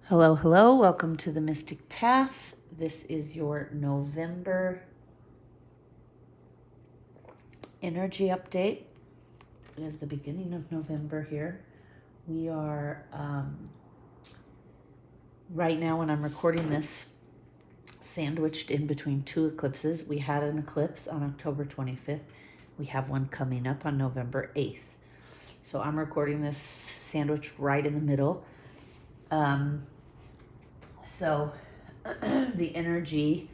Hello, hello. Welcome to the Mystic Path. This is your November energy update. It is the beginning of November here. We are, right now when I'm recording this, sandwiched in between two eclipses. We had an eclipse on October 25th. We have one coming up on November 8th. So I'm recording this sandwiched right in the middle. So the energy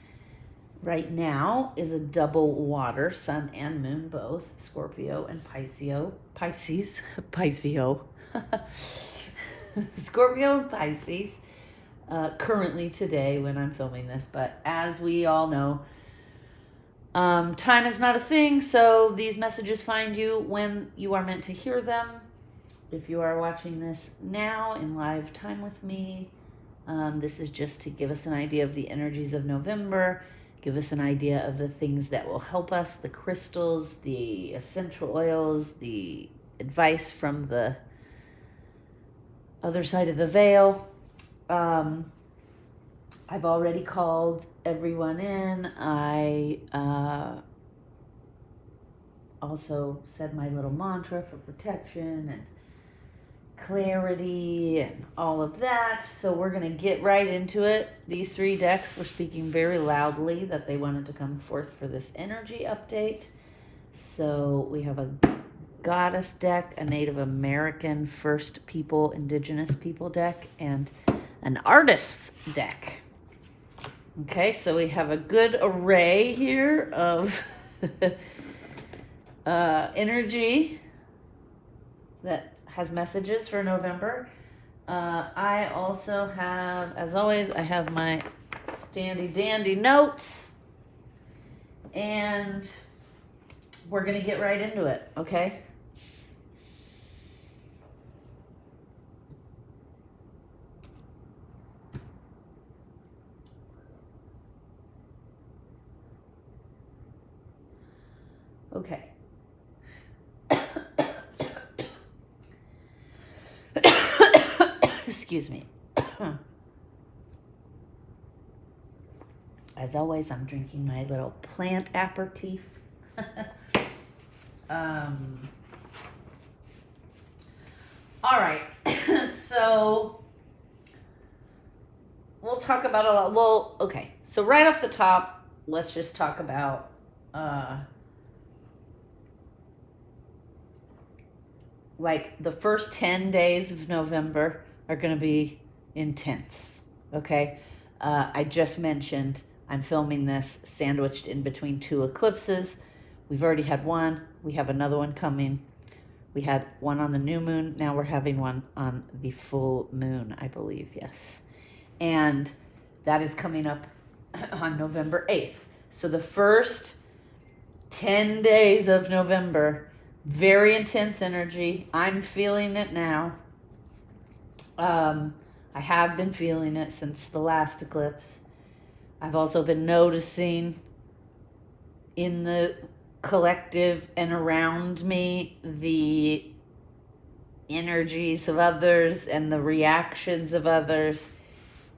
right now is a double water, sun and moon both, Scorpio and Pisces, Scorpio and Pisces, currently today when I'm filming this. But as we all know, time is not a thing, so these messages find you when you are meant to hear them. If you are watching this now in live time with me, this is just to give us an idea of the energies of November, give us an idea of the things that will help us, the crystals, the essential oils, the advice from the other side of the veil. I've already called everyone in. I also said my little mantra for protection and clarity and all of that. So we're going to get right into it. These three decks were speaking very loudly that they wanted to come forth for this energy update. So we have a goddess deck, a Native American First People, Indigenous People deck, and an artist's deck. Okay, so we have a good array here of energy that has messages for November. I also have, as always, I have my standy dandy notes, and we're gonna get right into it, okay? Okay. Excuse me. As always, I'm drinking my little plant aperitif. All right. So we'll talk about a lot. Well, okay. So right off the top, let's just talk about like the first 10 days of November are going to be intense, okay? I just mentioned I'm filming this sandwiched in between two eclipses. We've already had one. We have another one coming. We had one on the new moon. Now we're having one on the full moon, I believe, yes. And that is coming up on November 8th. So the first 10 days of November, very intense energy. I'm feeling it now. I have been feeling it since the last eclipse. I've also been noticing in the collective and around me the energies of others and the reactions of others.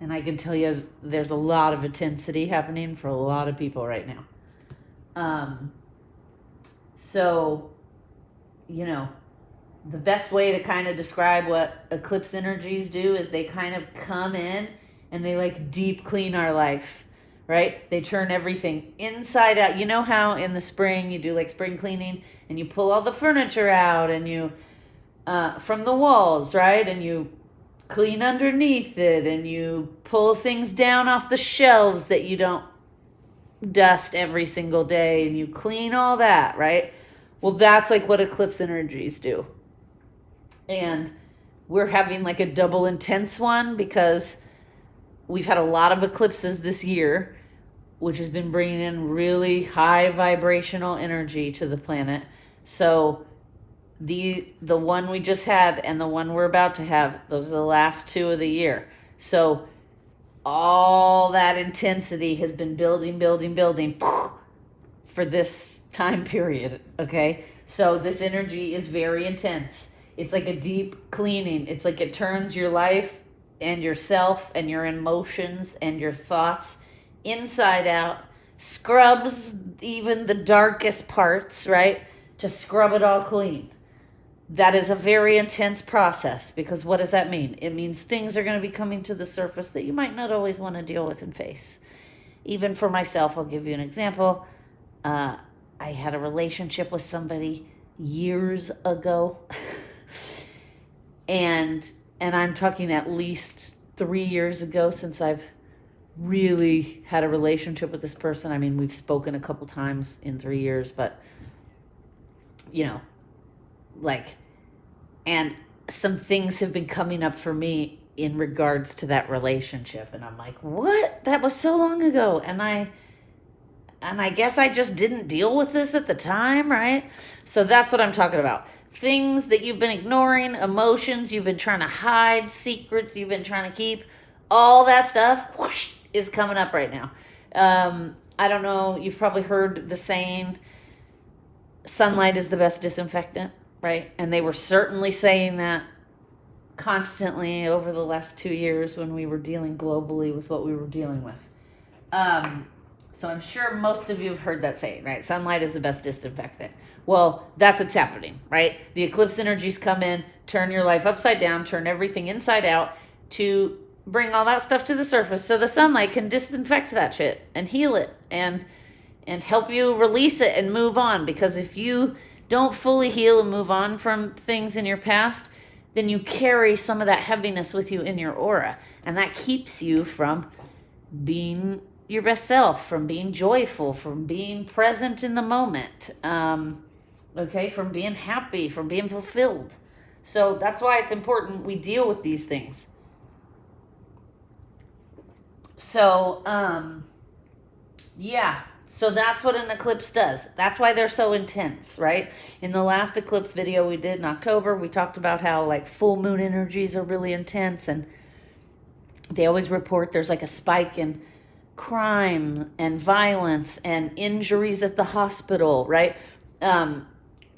And I can tell you there's a lot of intensity happening for a lot of people right now. So, you know, the best way to kind of describe what eclipse energies do is they kind of come in and they like deep clean our life, right? They turn everything inside out. You know how in the spring you do like spring cleaning and you pull all the furniture out and you, from the walls, right? And you clean underneath it and you pull things down off the shelves that you don't dust every single day and you clean all that, right? Well, that's like what eclipse energies do. And we're having like a double intense one because we've had a lot of eclipses this year, which has been bringing in really high vibrational energy to the planet. So the one we just had and the one we're about to have, those are the last two of the year. So all that intensity has been building for this time period, okay? So this energy is very intense. It's like a deep cleaning. It's like it turns your life yourself and your emotions and your thoughts inside out, scrubs even the darkest parts, right? To scrub it all clean. That is a very intense process, because what does that mean? It means things are going to be coming to the surface that you might not always want to deal with and face. Even for myself, I'll give you an example. I had a relationship with somebody years ago, and I'm talking at least 3 years ago since I've really had a relationship with this person. I mean, we've spoken a couple times in 3 years, but and some things have been coming up for me in regards to that relationship, and I'm like, what? That was so long ago, and I guess I just didn't deal with this at the time, right? So that's what I'm talking about. Things that you've been ignoring, emotions you've been trying to hide, secrets you've been trying to keep, all that stuff whoosh, is coming up right now. I don't know, you've probably heard the saying, sunlight is the best disinfectant, right? And they were certainly saying that constantly over the last 2 years when we were dealing globally with what we were dealing with. So I'm sure most of you have heard that saying, right? Sunlight is the best disinfectant. Well, that's what's happening, right? The eclipse energies come in, turn your life upside down, turn everything inside out to bring all that stuff to the surface so the sunlight can disinfect that shit and heal it and help you release it and move on. Because if you don't fully heal and move on from things in your past, then you carry some of that heaviness with you in your aura. And that keeps you from being your best self, from being joyful, from being present in the moment, from being happy, from being fulfilled. So that's why it's important we deal with these things. So, So that's what an eclipse does. That's why they're so intense, right? In the last eclipse video we did in October, we talked about how like full moon energies are really intense, and they always report there's like a spike in crime and violence and injuries at the hospital, right?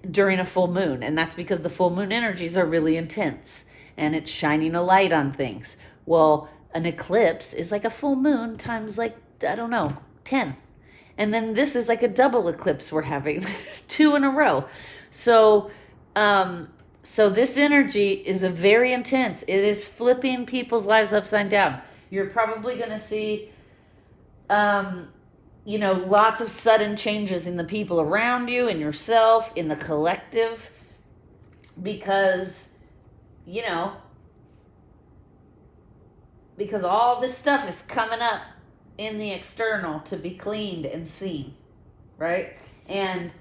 During a full moon. And that's because the full moon energies are really intense and it's shining a light on things. Well, an eclipse is like a full moon times 10. And then this is like a double eclipse we're having, 2 in a row. So this energy is a very intense. It is flipping people's lives upside down. You're probably going to see, lots of sudden changes in the people around you, in yourself, in the collective, because all this stuff is coming up in the external to be cleaned and seen, right? And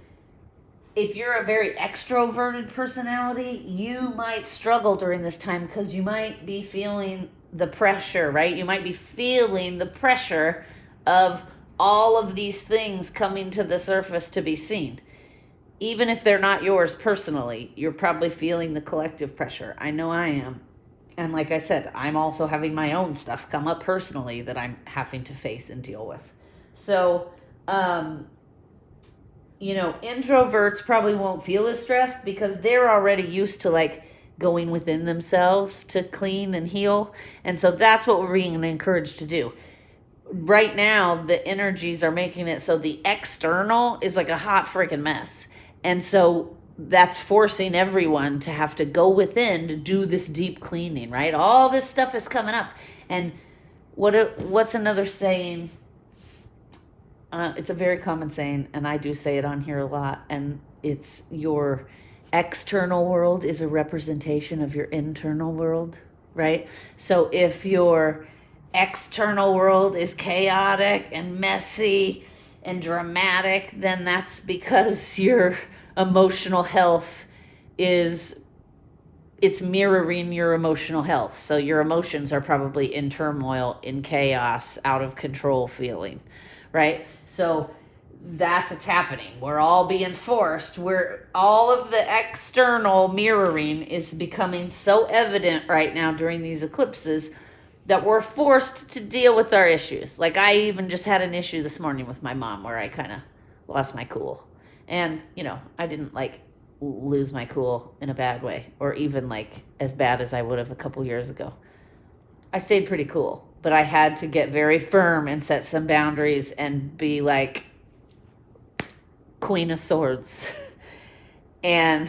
if you're a very extroverted personality, you might struggle during this time because you might be feeling the pressure, right? You might be feeling the pressure of all of these things coming to the surface to be seen. Even if they're not yours personally, you're probably feeling the collective pressure. I know I am. And like I said, I'm also having my own stuff come up personally that I'm having to face and deal with. So, introverts probably won't feel as stressed because they're already used to like going within themselves to clean and heal. And so that's what we're being encouraged to do. Right now, the energies are making it so the external is like a hot freaking mess. And so that's forcing everyone to have to go within to do this deep cleaning, right? All this stuff is coming up. And what's another saying? It's a very common saying, and I do say it on here a lot, and it's your external world is a representation of your internal world, right? So if your external world is chaotic and messy and dramatic, then that's because your emotional health it's mirroring your emotional health. So your emotions are probably in turmoil, in chaos, out of control feeling, right? So that's what's happening. We're all being forced. All of the external mirroring is becoming so evident right now during these eclipses that we're forced to deal with our issues. Like I even just had an issue this morning with my mom where I kind of lost my cool. And, I didn't like lose my cool in a bad way or even like as bad as I would have a couple years ago. I stayed pretty cool, but I had to get very firm and set some boundaries and be like Queen of Swords. And,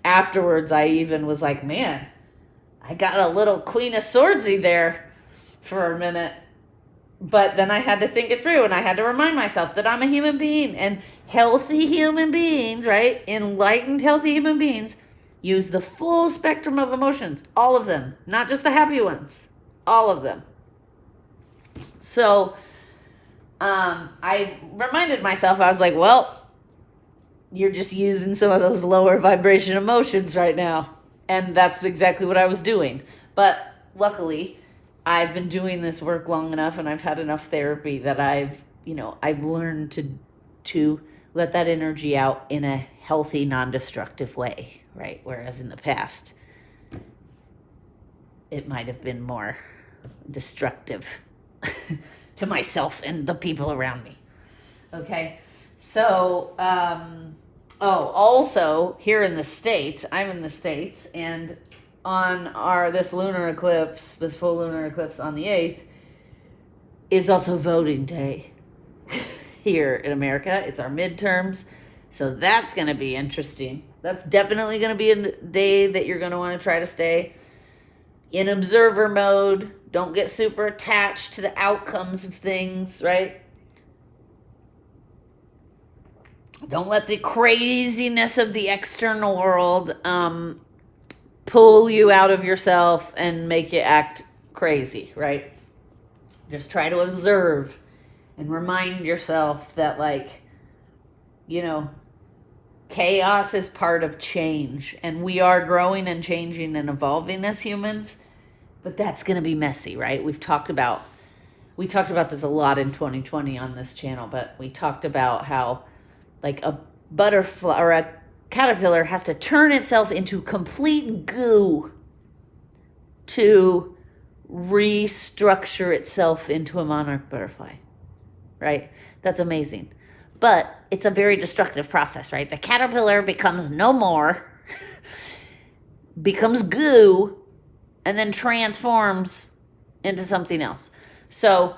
afterwards I even was like, man, I got a little Queen of Swordsy there for a minute. But then I had to think it through, and I had to remind myself that I'm a human being, and healthy human beings, right? Enlightened, healthy human beings use the full spectrum of emotions, all of them, not just the happy ones, all of them. So I reminded myself, I was like, well, you're just using some of those lower vibration emotions right now. And that's exactly what I was doing. But luckily, I've been doing this work long enough, and I've had enough therapy that I've learned to let that energy out in a healthy, non-destructive way, right? Whereas in the past, it might have been more destructive to myself and the people around me. Okay, so also here in the States, I'm in the States, and on this lunar eclipse, this full lunar eclipse on the 8th, is also voting day here in America. It's our midterms, so that's going to be interesting. That's definitely going to be a day that you're going to want to try to stay in observer mode. Don't get super attached to the outcomes of things, right? Don't let the craziness of the external world pull you out of yourself and make you act crazy, right? Just try to observe and remind yourself that, chaos is part of change, and we are growing and changing and evolving as humans, but that's going to be messy, right? We talked about this a lot in 2020 on this channel, but we talked about how a butterfly or a caterpillar has to turn itself into complete goo to restructure itself into a monarch butterfly, right? That's amazing. But it's a very destructive process, right? The caterpillar becomes no more, becomes goo, and then transforms into something else. So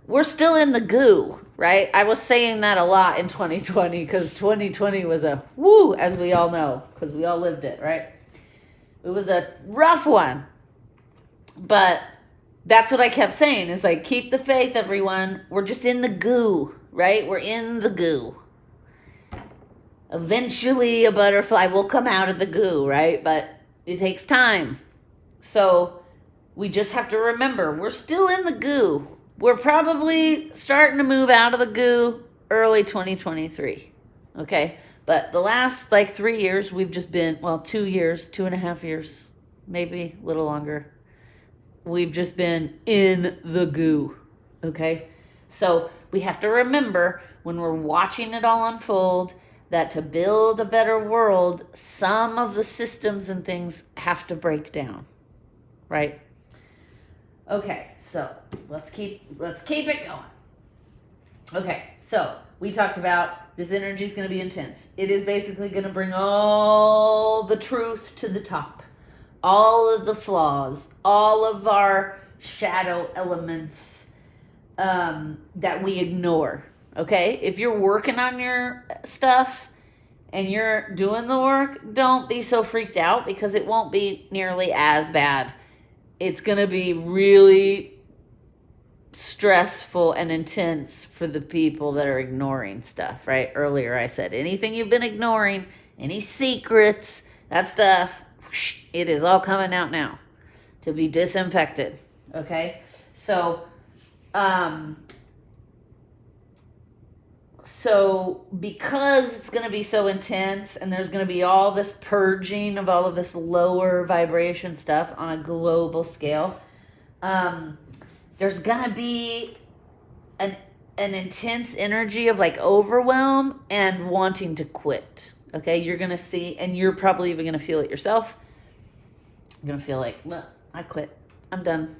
we're still in the goo, right? I was saying that a lot in 2020 because 2020 was a woo, as we all know, because we all lived it, right? It was a rough one. But that's what I kept saying is keep the faith, everyone. We're just in the goo, right? We're in the goo. Eventually a butterfly will come out of the goo, right? But it takes time. So we just have to remember we're still in the goo. We're probably starting to move out of the goo early 2023, okay? But the last 3 years, we've just been, 2 years, 2.5 years, maybe a little longer. We've just been in the goo, okay? So we have to remember when we're watching it all unfold that to build a better world, some of the systems and things have to break down, right? Okay, so let's keep it going. Okay, so we talked about this energy is going to be intense. It is basically going to bring all the truth to the top, all of the flaws, all of our shadow elements that we ignore. Okay, if you're working on your stuff and you're doing the work, don't be so freaked out because it won't be nearly as bad. It's going to be really stressful and intense for the people that are ignoring stuff, right? Earlier I said anything you've been ignoring, any secrets, that stuff, it is all coming out now to be disinfected, okay? So because it's going to be so intense and there's going to be all this purging of all of this lower vibration stuff on a global scale, there's going to be an intense energy of overwhelm and wanting to quit. Okay, you're going to see, and you're probably even going to feel it yourself. You're going to feel well, I quit. I'm done.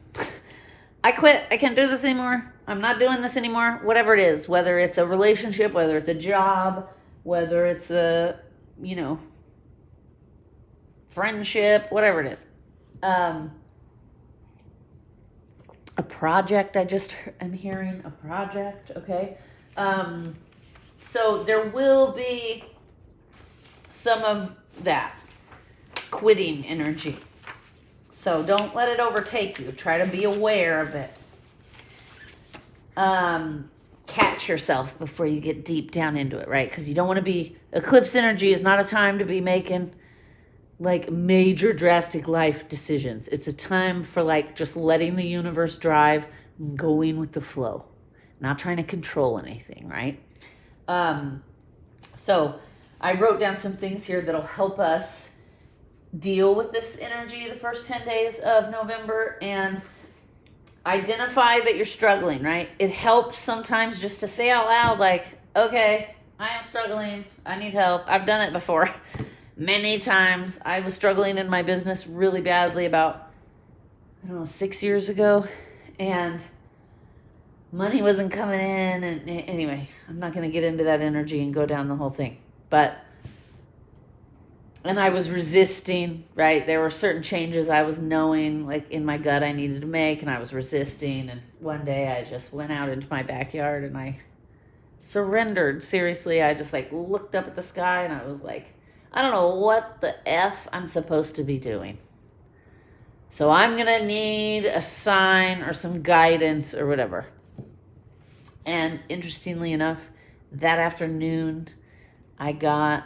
I quit. I can't do this anymore. I'm not doing this anymore. Whatever it is, whether it's a relationship, whether it's a job, whether it's a, friendship, whatever it is. a project. I'm hearing a project. Okay. So there will be some of that quitting energy. So don't let it overtake you. Try to be aware of it. Catch yourself before you get deep down into it, right? Because you don't want to be, eclipse energy is not a time to be making like major drastic life decisions. It's a time for like just letting the universe drive, going with the flow, not trying to control anything, right? So I wrote down some things here that'll help us deal with this energy the first 10 days of November, and identify that you're struggling, right? It helps sometimes just to say out loud, like, okay, I am struggling. I need help. I've done it before. Many times. I was struggling in my business really badly about, 6 years ago, and money wasn't coming in. And anyway, I'm not going to get into that energy and go down the whole thing. And I was resisting, right? There were certain changes I was knowing, like in my gut, I needed to make, and I was resisting. And one day I just went out into my backyard and I surrendered. Seriously, I just like looked up at the sky and I was like, I don't know what the F I'm supposed to be doing. So I'm going to need a sign or some guidance or whatever. And interestingly enough, that afternoon, I got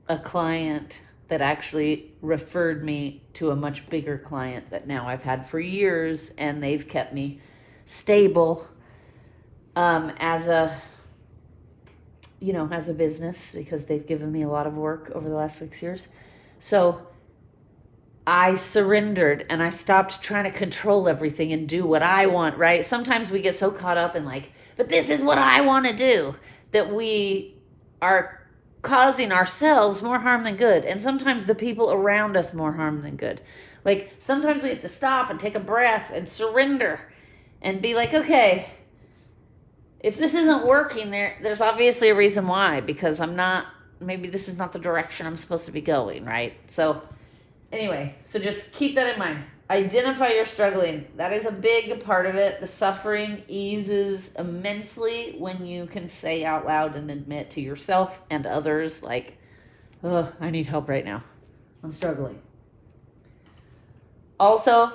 a client that actually referred me to a much bigger client that now I've had for years, and they've kept me stable as a business, because they've given me a lot of work over the last 6 years. So I surrendered and I stopped trying to control everything and do what I want, right? Sometimes we get so caught up in like, but this is what I want to do, that we are causing ourselves more harm than good, and sometimes the people around us more harm than good. Like sometimes we have to stop and take a breath and surrender and be like, okay, if this isn't working, there's obviously a reason why, because maybe this is not the direction I'm supposed to be going, right? So anyway, so just keep that in mind. Identify you're struggling. That is a big part of it. The suffering eases immensely when you can say out loud and admit to yourself and others, like, oh, I need help right now. I'm struggling. Also,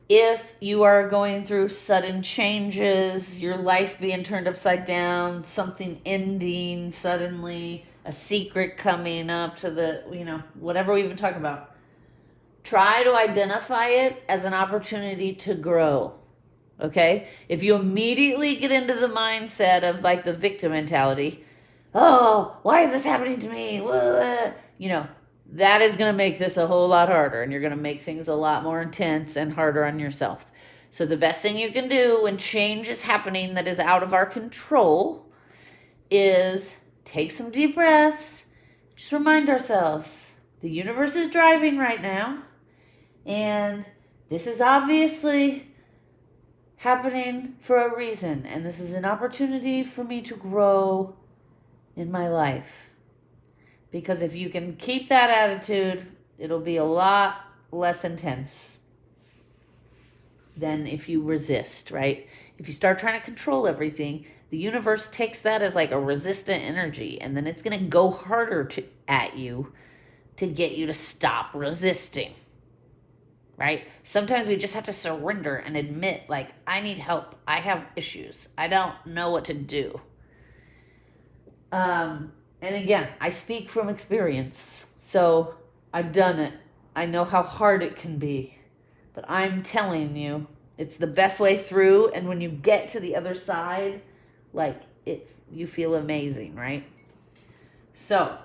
if you are going through sudden changes, your life being turned upside down, something ending suddenly, a secret coming up to the, whatever we've been talking about, try to identify it as an opportunity to grow, okay? If you immediately get into the mindset of like the victim mentality, oh, why is this happening to me? That is going to make this a whole lot harder, and you're going to make things a lot more intense and harder on yourself. So the best thing you can do when change is happening that is out of our control is take some deep breaths. Just remind ourselves, the universe is driving right now. And this is obviously happening for a reason. And this is an opportunity for me to grow in my life. Because if you can keep that attitude, it'll be a lot less intense than if you resist, right? If you start trying to control everything, the universe takes that as like a resistant energy. And then it's going to go harder at you to get you to stop resisting. Right? Sometimes we just have to surrender and admit, like, I need help. I have issues. I don't know what to do. And again, I speak from experience. So I've done it. I know how hard it can be. But I'm telling you, it's the best way through. And when you get to the other side, like, you feel amazing, right? So,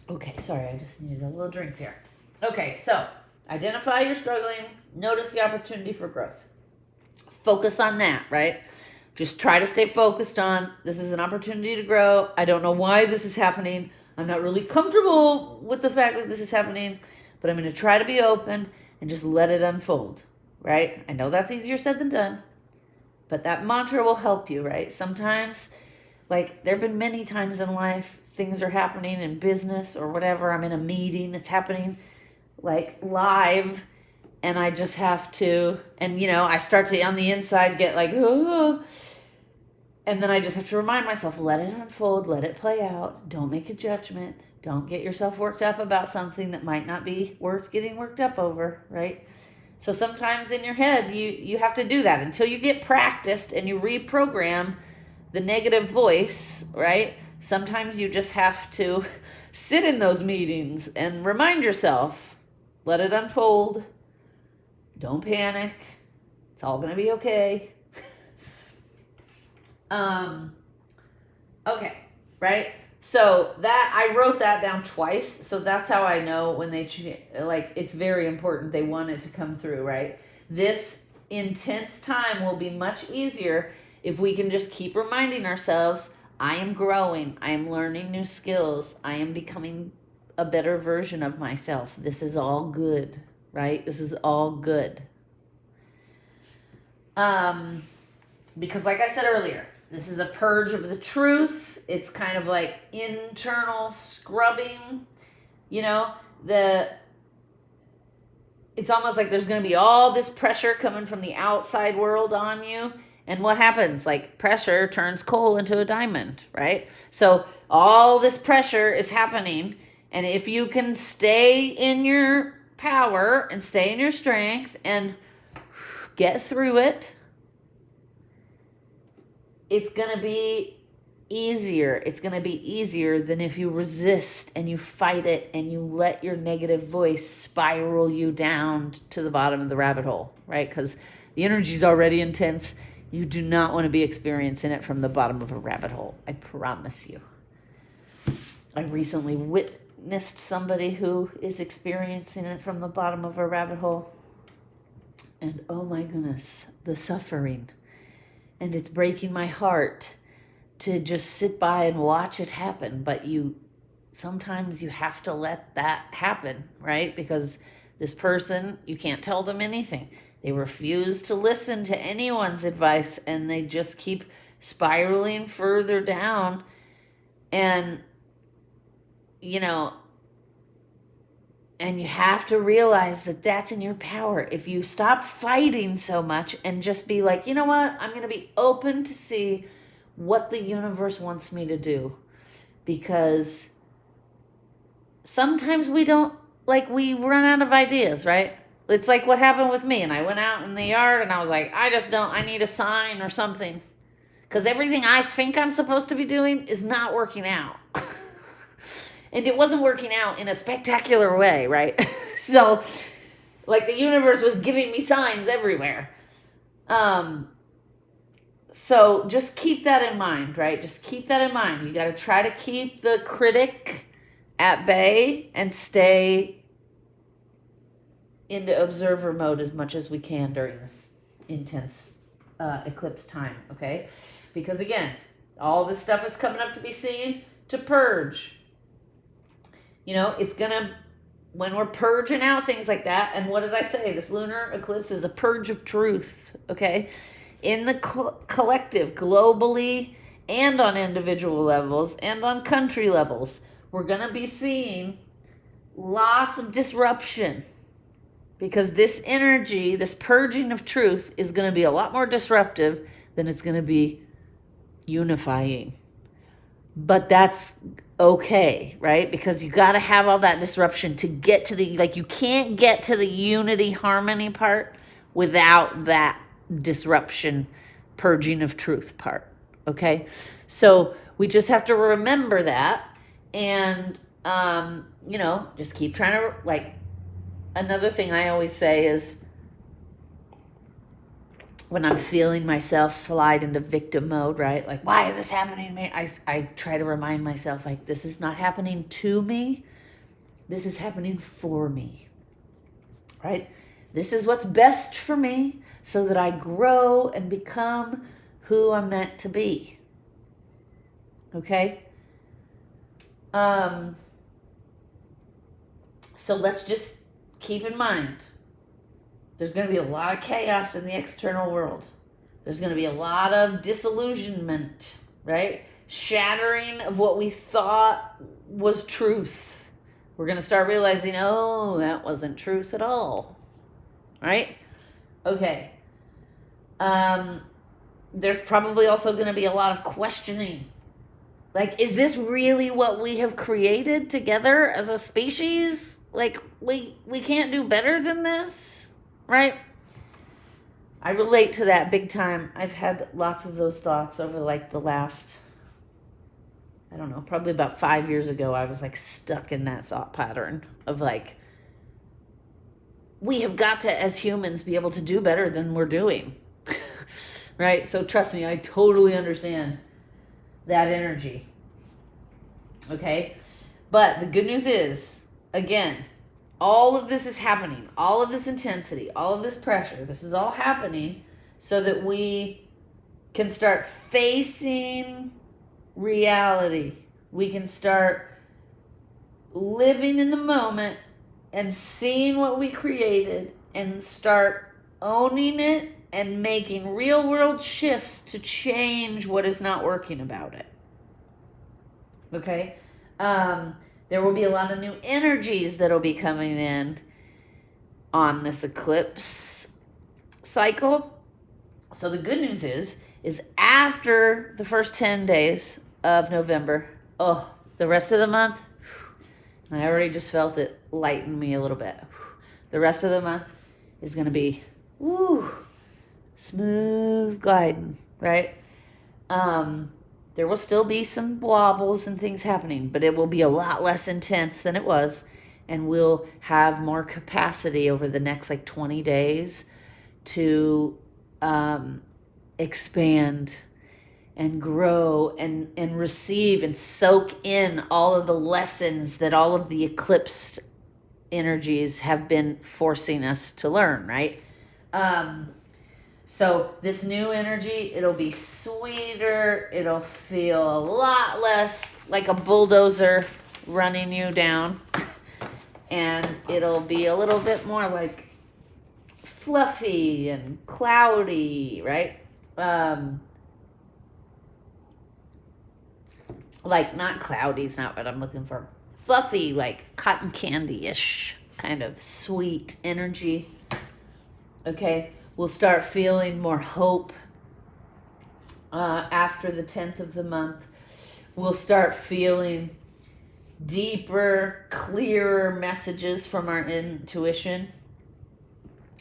okay, sorry, I just needed a little drink there. Okay, so identify you're struggling. Notice the opportunity for growth. Focus on that, right? Just try to stay focused on, this is an opportunity to grow. I don't know why this is happening. I'm not really comfortable with the fact that this is happening, but I'm going to try to be open and just let it unfold, right? I know that's easier said than done, but that mantra will help you, right? Sometimes, like, there have been many times in life, things are happening in business or whatever. I'm in a meeting, it's happening. like live, and I just have to, and I start to on the inside get like, oh, and then I just have to remind myself, let it unfold, let it play out. Don't make a judgment. Don't get yourself worked up about something that might not be worth getting worked up over, right? So sometimes in your head, you have to do that until you get practiced and you reprogram the negative voice, right? Sometimes you just have to sit in those meetings and remind yourself, let it unfold. Don't panic. It's all going to be okay. Okay, right? So that I wrote that down twice. So that's how I know when they it's very important. They want it to come through, right? This intense time will be much easier if we can just keep reminding ourselves, I am growing. I am learning new skills. I am becoming a better version of myself. This is all good, right? This is all good. Because like I said earlier, this is a purge of the truth. It's kind of like internal scrubbing, it's almost like there's going to be all this pressure coming from the outside world on you. And what happens? Like pressure turns coal into a diamond, right? So all this pressure is happening. And if you can stay in your power and stay in your strength and get through it, it's going to be easier. It's going to be easier than if you resist and you fight it and you let your negative voice spiral you down to the bottom of the rabbit hole, right? Because the energy is already intense. You do not want to be experiencing it from the bottom of a rabbit hole. I promise you. I recently witnessed somebody who is experiencing it from the bottom of a rabbit hole. And oh my goodness, the suffering. And it's breaking my heart to just sit by and watch it happen. But sometimes you have to let that happen, right? Because this person, you can't tell them anything. They refuse to listen to anyone's advice, and they just keep spiraling further down. And, and you have to realize that that's in your power. If you stop fighting so much and just be like, you know what? I'm going to be open to see what the universe wants me to do. Because sometimes we run out of ideas, right? It's like what happened with me. And I went out in the yard and I was like, I need a sign or something. Because everything I think I'm supposed to be doing is not working out. And it wasn't working out in a spectacular way, right? So, like the universe was giving me signs everywhere. So just keep that in mind, right? Just keep that in mind. You got to try to keep the critic at bay and stay into observer mode as much as we can during this intense eclipse time, okay? Because again, all this stuff is coming up to be seen to purge. It's gonna, when we're purging out things like that, and what did I say? This lunar eclipse is a purge of truth, okay? In the collective, globally, and on individual levels, and on country levels, we're gonna be seeing lots of disruption. Because this energy, this purging of truth, is gonna be a lot more disruptive than it's gonna be unifying. But that's okay, right? Because you got to have all that disruption to get to you can't get to the unity, harmony part without that disruption, purging of truth part, okay? So we just have to remember that and, just keep trying to, another thing I always say is when I'm feeling myself slide into victim mode, right? Like, why is this happening to me? I try to remind myself, this is not happening to me. This is happening for me, right? This is what's best for me so that I grow and become who I'm meant to be, okay? So let's just keep in mind, there's going to be a lot of chaos in the external world. There's going to be a lot of disillusionment, right? Shattering of what we thought was truth, we're going to start realizing, oh, that wasn't truth at all. Right? Okay. There's probably also going to be a lot of questioning. Like, is this really what we have created together as a species? Like, we can't do better than this, right? I relate to that big time. I've had lots of those thoughts over like the last, I don't know, probably about 5 years ago. I was like stuck in that thought pattern of like, we have got to, as humans, be able to do better than we're doing, right? So trust me, I totally understand that energy. Okay? But the good news is, again, all of this is happening. All of this intensity, all of this pressure, this is all happening so that we can start facing reality. We can start living in the moment and seeing what we created and start owning it and making real world shifts to change what is not working about it. Okay? There will be a lot of new energies that will be coming in on this eclipse cycle. So the good news is after the first 10 days of November, the rest of the month, I already just felt it lighten me a little bit. The rest of the month is going to be, smooth gliding, right? There will still be some wobbles and things happening, but it will be a lot less intense than it was, and we'll have more capacity over the next like 20 days to expand and grow and receive and soak in all of the lessons that all of the eclipsed energies have been forcing us to learn, right? So this new energy, it'll be sweeter. It'll feel a lot less like a bulldozer running you down. And it'll be a little bit more like fluffy and cloudy, right? Like not cloudy is not what I'm looking for. Fluffy, like cotton candy-ish kind of sweet energy. Okay. We'll start feeling more hope after the 10th of the month. We'll start feeling deeper, clearer messages from our intuition.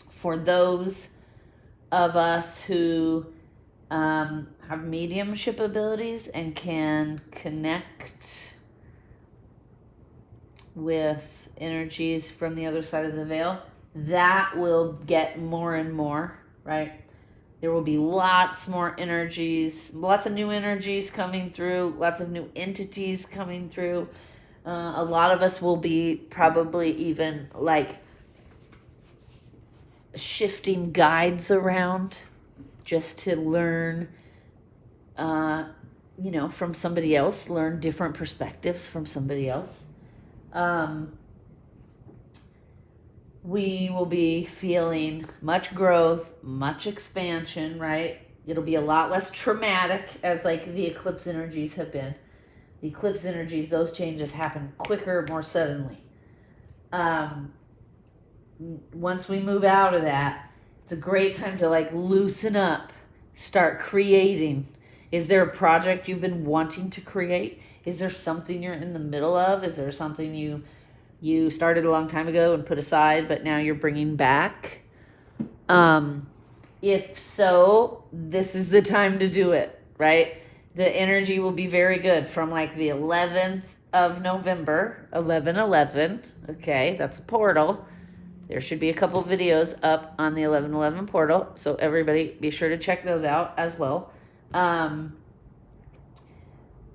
For those of us who have mediumship abilities and can connect with energies from the other side of the veil, that will get more and more, right? There will be lots more energies, lots of new energies coming through, lots of new entities coming through. A lot of us will be probably even like shifting guides around just to learn, from somebody else, learn different perspectives from somebody else. We will be feeling much growth, much expansion, right? It'll be a lot less traumatic as like the eclipse energies have been. The eclipse energies, those changes happen quicker, more suddenly. Once we move out of that, it's a great time to like loosen up, start creating. Is there a project you've been wanting to create? Is there something you're in the middle of? Is there something you started a long time ago and put aside, but now you're bringing back? If so, this is the time to do it, right? The energy will be very good from like the 11th of November, 11/11. Okay, that's a portal. There should be a couple videos up on the 11/11 portal, so everybody be sure to check those out as well.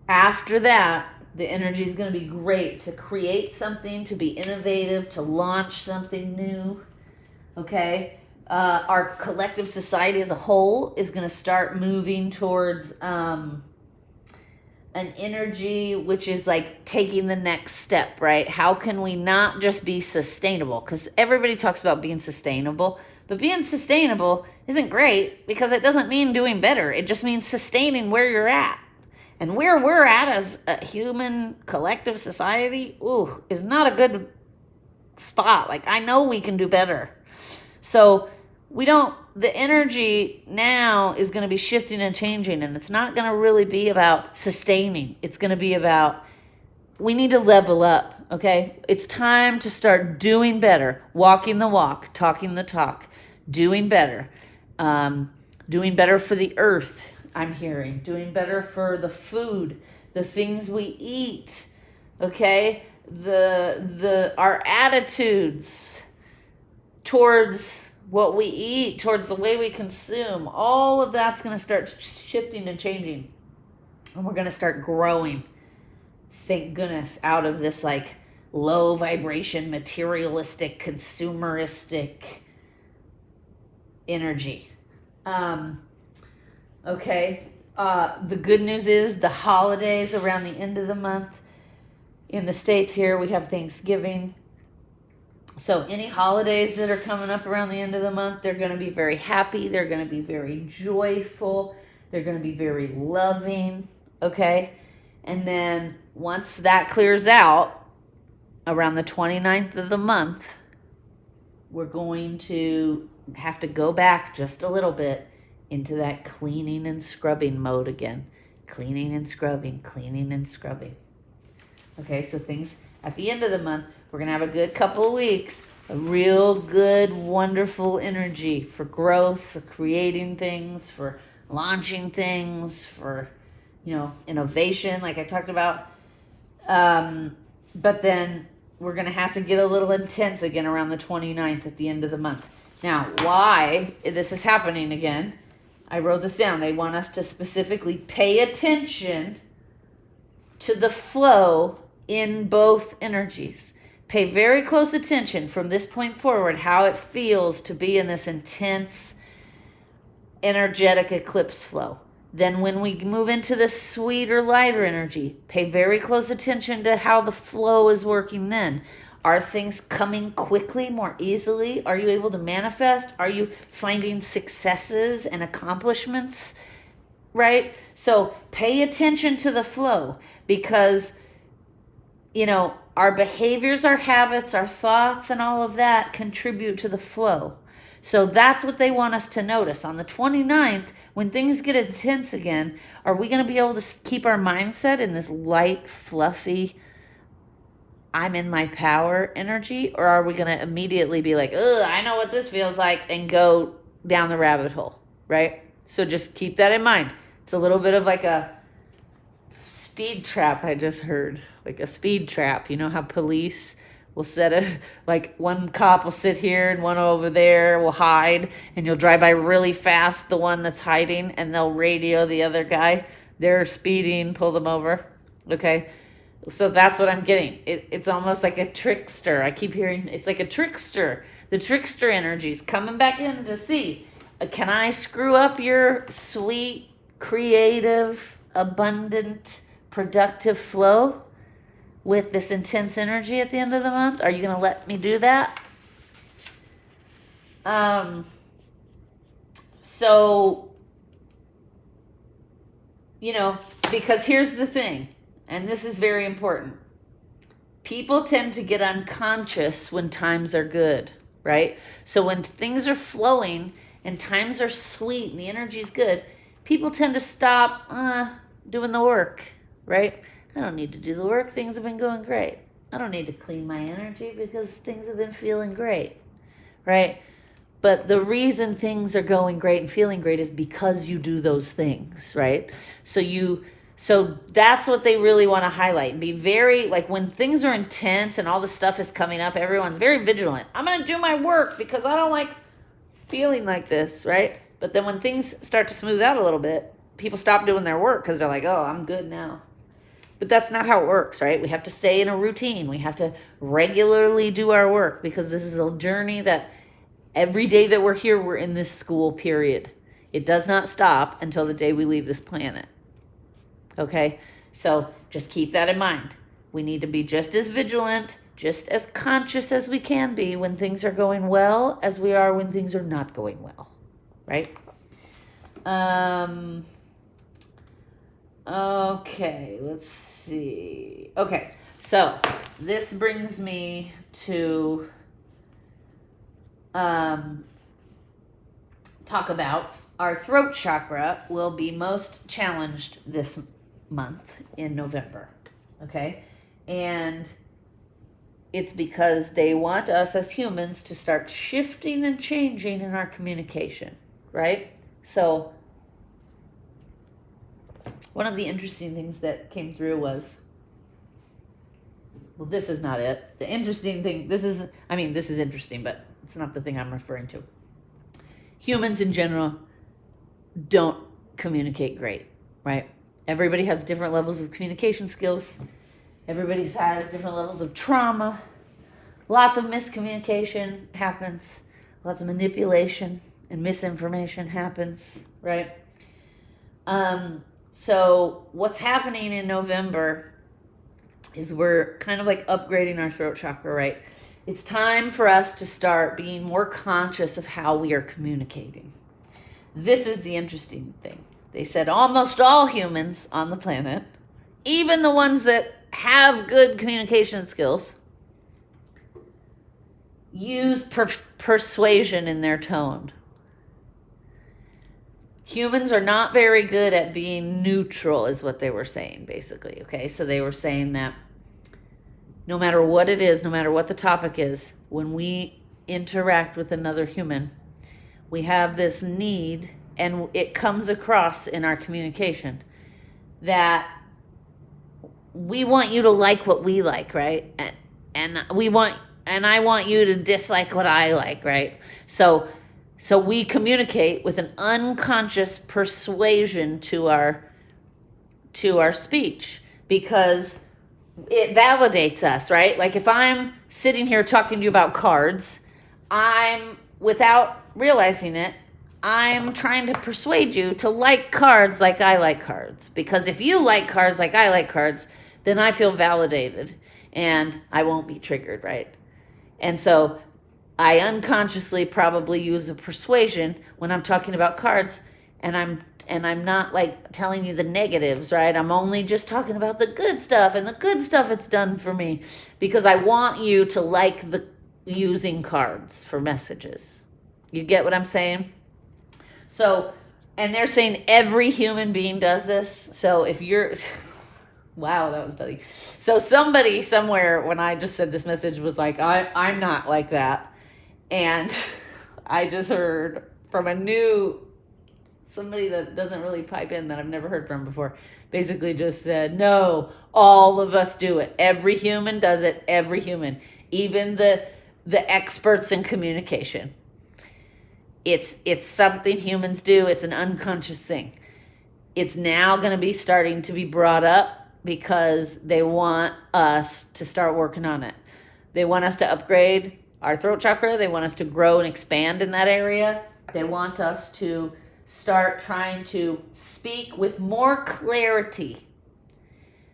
After that, the energy is going to be great to create something, to be innovative, to launch something new. Okay? Our collective society as a whole is going to start moving towards an energy which is like taking the next step, right? How can we not just be sustainable? Because everybody talks about being sustainable, but being sustainable isn't great because it doesn't mean doing better. It just means sustaining where you're at. And where we're at as a human collective society, is not a good spot. Like, I know we can do better. So the energy now is going to be shifting and changing, and it's not going to really be about sustaining. It's going to be about, we need to level up, okay? It's time to start doing better, walking the walk, talking the talk, doing better for the earth, I'm hearing, doing better for the food, the things we eat, okay? Our attitudes towards what we eat, towards the way we consume, all of that's going to start shifting and changing. And we're going to start growing, thank goodness, out of this like low vibration, materialistic, consumeristic energy. Okay. The good news is the holidays around the end of the month. In the States here, we have Thanksgiving. So any holidays that are coming up around the end of the month, they're going to be very happy. They're going to be very joyful. They're going to be very loving. Okay. And then once that clears out around the 29th of the month, we're going to have to go back just a little bit into that cleaning and scrubbing mode again. Cleaning and scrubbing, cleaning and scrubbing. Okay, so things at the end of the month, we're going to have a good couple of weeks, a real good, wonderful energy for growth, for creating things, for launching things, for, innovation, like I talked about. But then we're going to have to get a little intense again around the 29th at the end of the month. Now, why this is happening again, I wrote this down. They want us to specifically pay attention to the flow in both energies. Pay very close attention from this point forward, how it feels to be in this intense, energetic eclipse flow. Then when we move into the sweeter, lighter energy, pay very close attention to how the flow is working then. Are things coming quickly, more easily? Are you able to manifest? Are you finding successes and accomplishments? Right? So pay attention to the flow, because our behaviors, our habits, our thoughts, and all of that contribute to the flow. So that's what they want us to notice. On the 29th, when things get intense again, are we going to be able to keep our mindset in this light, fluffy, I'm in my power energy? Or are we going to immediately be like, I know what this feels like, and go down the rabbit hole, right? So just keep that in mind. It's a little bit of like a speed trap, I just heard. Like a speed trap. You know how police will one cop will sit here and one over there will hide, and you'll drive by really fast, the one that's hiding, and they'll radio the other guy. They're speeding, pull them over. Okay? So that's what I'm getting. It's almost like a trickster. I keep hearing it's like a trickster. The trickster energy's coming back in to see, can I screw up your sweet, creative, abundant, productive flow with this intense energy at the end of the month? Are you going to let me do that? So, because here's the thing, and this is very important. People tend to get unconscious when times are good, right? So when things are flowing and times are sweet and the energy's good, people tend to stop doing the work, right? I don't need to do the work. Things have been going great. I don't need to clean my energy because things have been feeling great, right? But the reason things are going great and feeling great is because you do those things, right? So that's what they really want to highlight. Be very, like when things are intense and all the stuff is coming up, everyone's very vigilant. I'm going to do my work because I don't like feeling like this, right? But then when things start to smooth out a little bit, people stop doing their work because they're like, I'm good now. But that's not how it works, right? We have to stay in a routine. We have to regularly do our work, because this is a journey that every day that we're here, we're in this school period. It does not stop until the day we leave this planet. Okay? So just keep that in mind. We need to be just as vigilant, just as conscious as we can be when things are going well as we are when things are not going well, right? Okay, let's see. Okay, so this brings me to talk about our throat chakra will be most challenged this month in November. Okay, and it's because they want us as humans to start shifting and changing in our communication, right? So one of the interesting things that came through was, well, this is not it. The interesting thing, this is interesting, but it's not the thing I'm referring to. Humans in general don't communicate great, right? Everybody has different levels of communication skills. Everybody has different levels of trauma. Lots of miscommunication happens. Lots of manipulation and misinformation happens, right? So what's happening in November is we're kind of like upgrading our throat chakra, right? It's time for us to start being more conscious of how we are communicating. This is the interesting thing. They said almost all humans on the planet, even the ones that have good communication skills, use persuasion in their tone. Humans are not very good at being neutral, is what they were saying, basically. Okay, so they were saying that no matter what it is, no matter what the topic is, when we interact with another human, we have this need, and it comes across in our communication, that we want you to like what we like, right? And I want you to dislike what I like, right? So we communicate with an unconscious persuasion to our speech, because it validates us, right? Like if I'm sitting here talking to you about cards, without realizing it, I'm trying to persuade you to like cards like I like cards. Because if you like cards like I like cards, then I feel validated and I won't be triggered, right? And so I unconsciously probably use a persuasion when I'm talking about cards, and I'm not like telling you the negatives, right? I'm only just talking about the good stuff and the good stuff it's done for me, because I want you to like the using cards for messages. You get what I'm saying? So, and they're saying every human being does this. So if you're wow, that was funny. So somebody somewhere, when I just said this message, was like, I'm not like that. And I just heard from somebody that doesn't really pipe in, that I've never heard from before, basically just said, no, all of us do it. Every human does it. Every human, even the experts in communication. It's something humans do. It's an unconscious thing. It's now going to be starting to be brought up because they want us to start working on it. They want us to upgrade our throat chakra. They want us to grow and expand in that area. They want us to start trying to speak with more clarity.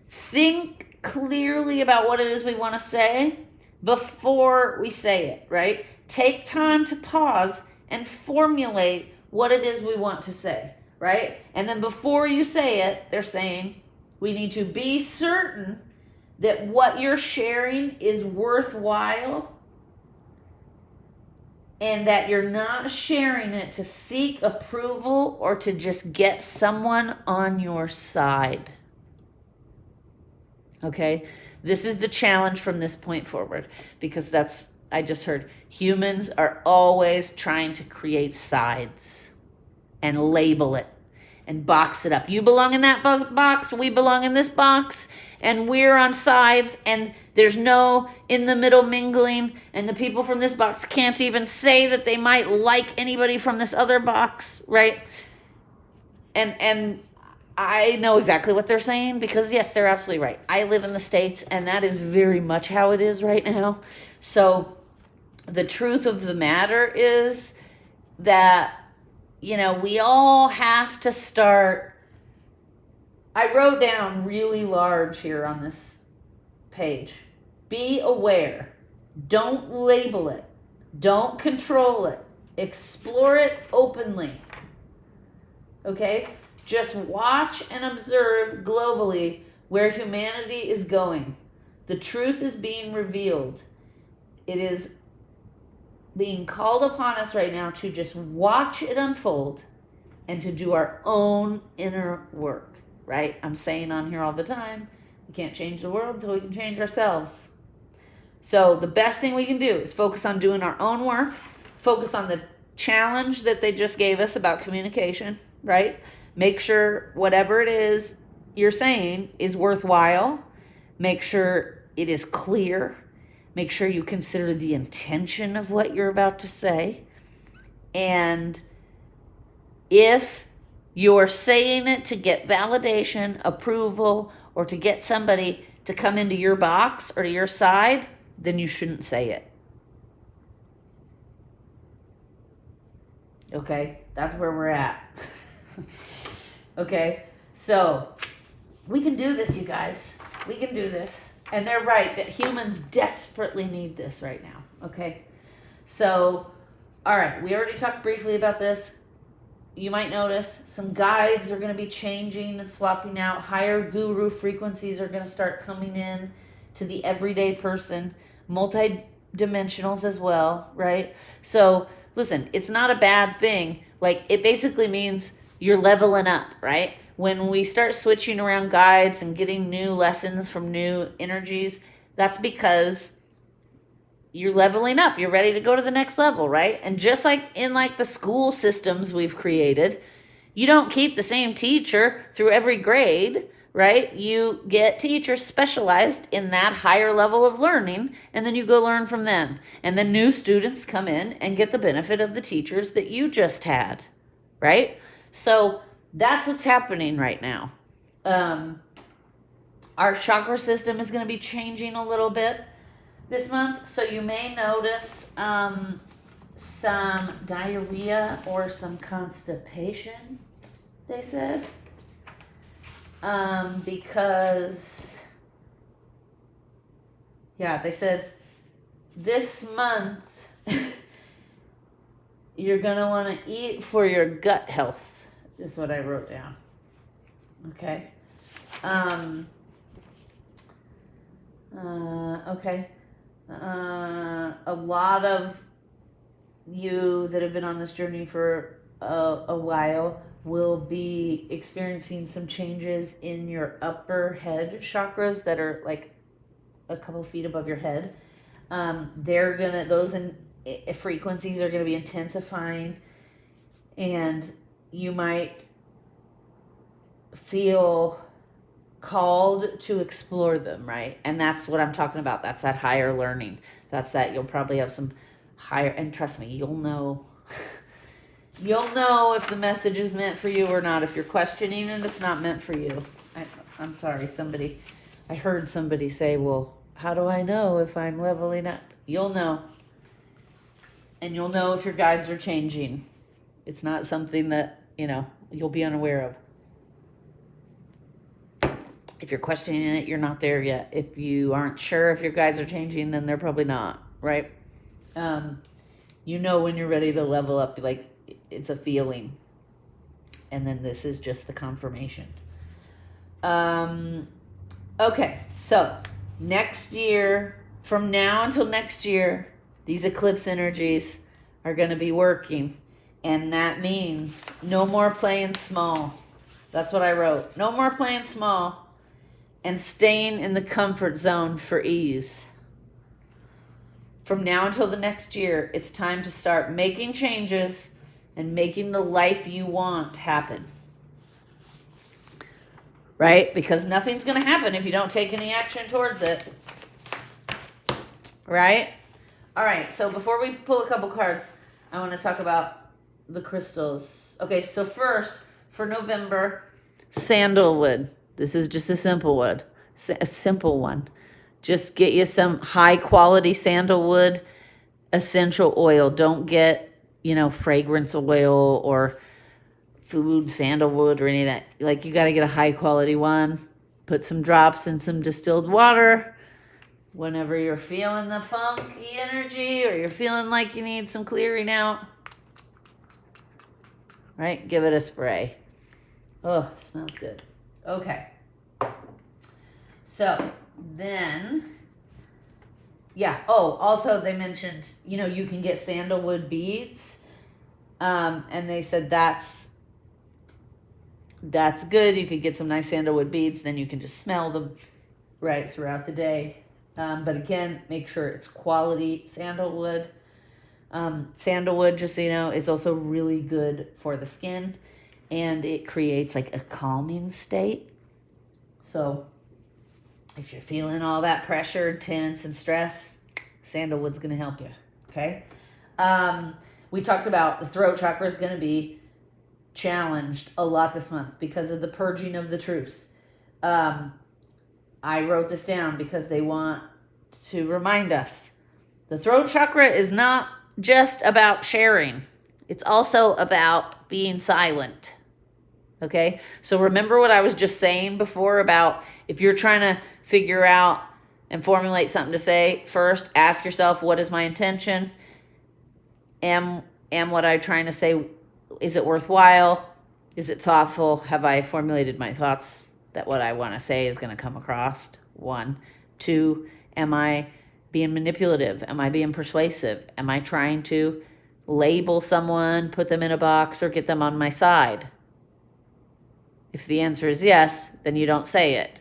Think clearly about what it is we want to say before we say it, right? Take time to pause and formulate what it is we want to say, right? And then before you say it, they're saying we need to be certain that what you're sharing is worthwhile, and that you're not sharing it to seek approval or to just get someone on your side. Okay? This is the challenge from this point forward, because I just heard, humans are always trying to create sides and label it and box it up. You belong in that box, we belong in this box, and we're on sides, and there's no in the middle mingling, and the people from this box can't even say that they might like anybody from this other box, right? And I know exactly what they're saying, because yes, they're absolutely right. I live in the States, and that is very much how it is right now. So the truth of the matter is that, we all have to start. I wrote down really large here on this page. Be aware. Don't label it. Don't control it. Explore it openly. Okay? Just watch and observe globally where humanity is going. The truth is being revealed. It is being called upon us right now to just watch it unfold and to do our own inner work, right? I'm saying on here all the time, we can't change the world until we can change ourselves. So the best thing we can do is focus on doing our own work, focus on the challenge that they just gave us about communication, right? Make sure whatever it is you're saying is worthwhile. Make sure it is clear. Make sure you consider the intention of what you're about to say. And if you're saying it to get validation, approval, or to get somebody to come into your box or to your side, then you shouldn't say it. Okay? That's where we're at. Okay? So, we can do this, you guys. We can do this. And they're right that humans desperately need this right now. Okay? So, all right. We already talked briefly about this. You might notice some guides are going to be changing and swapping out. Higher guru frequencies are going to start coming in to the everyday person. Multi-dimensionals as well, right? So, listen, it's not a bad thing. Like, it basically means you're leveling up, right? When we start switching around guides and getting new lessons from new energies, that's because you're leveling up. You're ready to go to the next level, right? And just like in like the school systems we've created, you don't keep the same teacher through every grade, right? You get teachers specialized in that higher level of learning, and then you go learn from them. And then new students come in and get the benefit of the teachers that you just had, right? So that's what's happening right now. Our chakra system is going to be changing a little bit this month. So you may notice some diarrhea or some constipation, they said. Because, yeah, they said this month you're going to want to eat for your gut health. Is what I wrote down. Okay. Okay. A lot of you that have been on this journey for a while will be experiencing some changes in your upper head chakras that are like a couple feet above your head. Those frequencies are gonna be intensifying, and you might feel called to explore them, right? And that's what I'm talking about. That's that higher learning. That's that you'll probably have some higher, and trust me, you'll know. You'll know if the message is meant for you or not. If you're questioning it, it's not meant for you. I'm sorry, I heard somebody say, well, how do I know if I'm leveling up? You'll know. And you'll know if your guides are changing. It's not something that, you'll be unaware of. If you're questioning it, you're not there yet. If you aren't sure if your guides are changing, then they're probably not, right? You know when you're ready to level up, like it's a feeling. And then this is just the confirmation. Okay, so next year, from now until next year, these eclipse energies are going to be working. And that means no more playing small. That's what I wrote. No more playing small and staying in the comfort zone for ease. From now until the next year, it's time to start making changes and making the life you want happen. Right? Because nothing's going to happen if you don't take any action towards it. Right? All right, so before we pull a couple cards, I want to talk about the crystals. Okay, so first, for November, sandalwood. This is just a simple one. Just get you some high quality sandalwood essential oil. Don't get, fragrance oil or food sandalwood or any of that. Like, you got to get a high quality one. Put some drops in some distilled water. Whenever you're feeling the funky energy or you're feeling like you need some clearing out, right? Give it a spray. Oh, smells good. Okay. So then, yeah. Oh, also they mentioned, you can get sandalwood beads. And they said that's good. You could get some nice sandalwood beads. Then you can just smell them right throughout the day. But again, make sure it's quality sandalwood. Sandalwood, just so you know, is also really good for the skin, and it creates like a calming state. So if you're feeling all that pressure, tense, and stress, sandalwood's going to help you. Okay. We talked about the throat chakra is going to be challenged a lot this month because of the purging of the truth. I wrote this down because they want to remind us the throat chakra is not just about sharing. It's also about being silent. Okay? So remember what I was just saying before about if you're trying to figure out and formulate something to say, first ask yourself, what is my intention? Am what I'm trying to say, is it worthwhile? Is it thoughtful? Have I formulated my thoughts that what I want to say is going to come across? 1. 2, am I being manipulative? Am I being persuasive? Am I trying to label someone, put them in a box, or get them on my side? If the answer is yes, then you don't say it.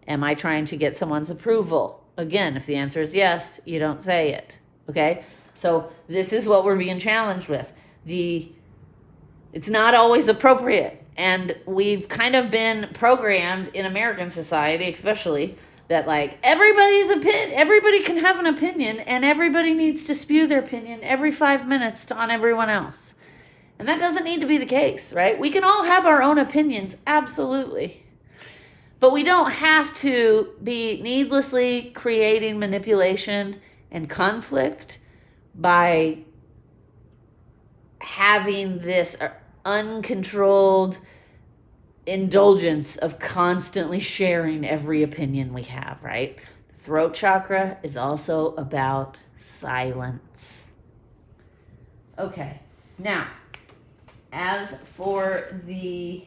Am I trying to get someone's approval? Again, if the answer is yes, you don't say it. Okay? So this is what we're being challenged with. It's not always appropriate. And we've kind of been programmed in American society, especially, that like everybody can have an opinion, and everybody needs to spew their opinion every 5 minutes on everyone else. And that doesn't need to be the case, right? We can all have our own opinions, absolutely. But we don't have to be needlessly creating manipulation and conflict by having this uncontrolled indulgence of constantly sharing every opinion we have, right? The throat chakra is also about silence. Okay, now, as for the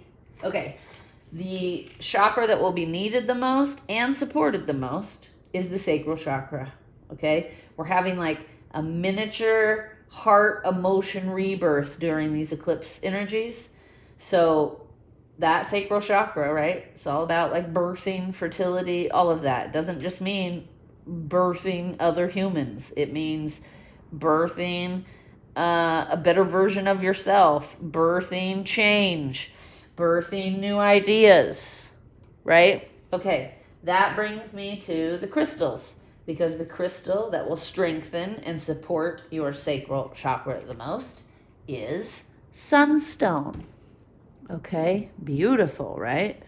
chakra that will be needed the most and supported the most is the sacral chakra, okay? We're having like a miniature heart emotion rebirth during these eclipse energies. So that sacral chakra, right? It's all about like birthing, fertility, all of that. It doesn't just mean birthing other humans. It means birthing a better version of yourself, birthing change, birthing new ideas, right? Okay, that brings me to the crystals, because the crystal that will strengthen and support your sacral chakra the most is sunstone. Okay, beautiful, right?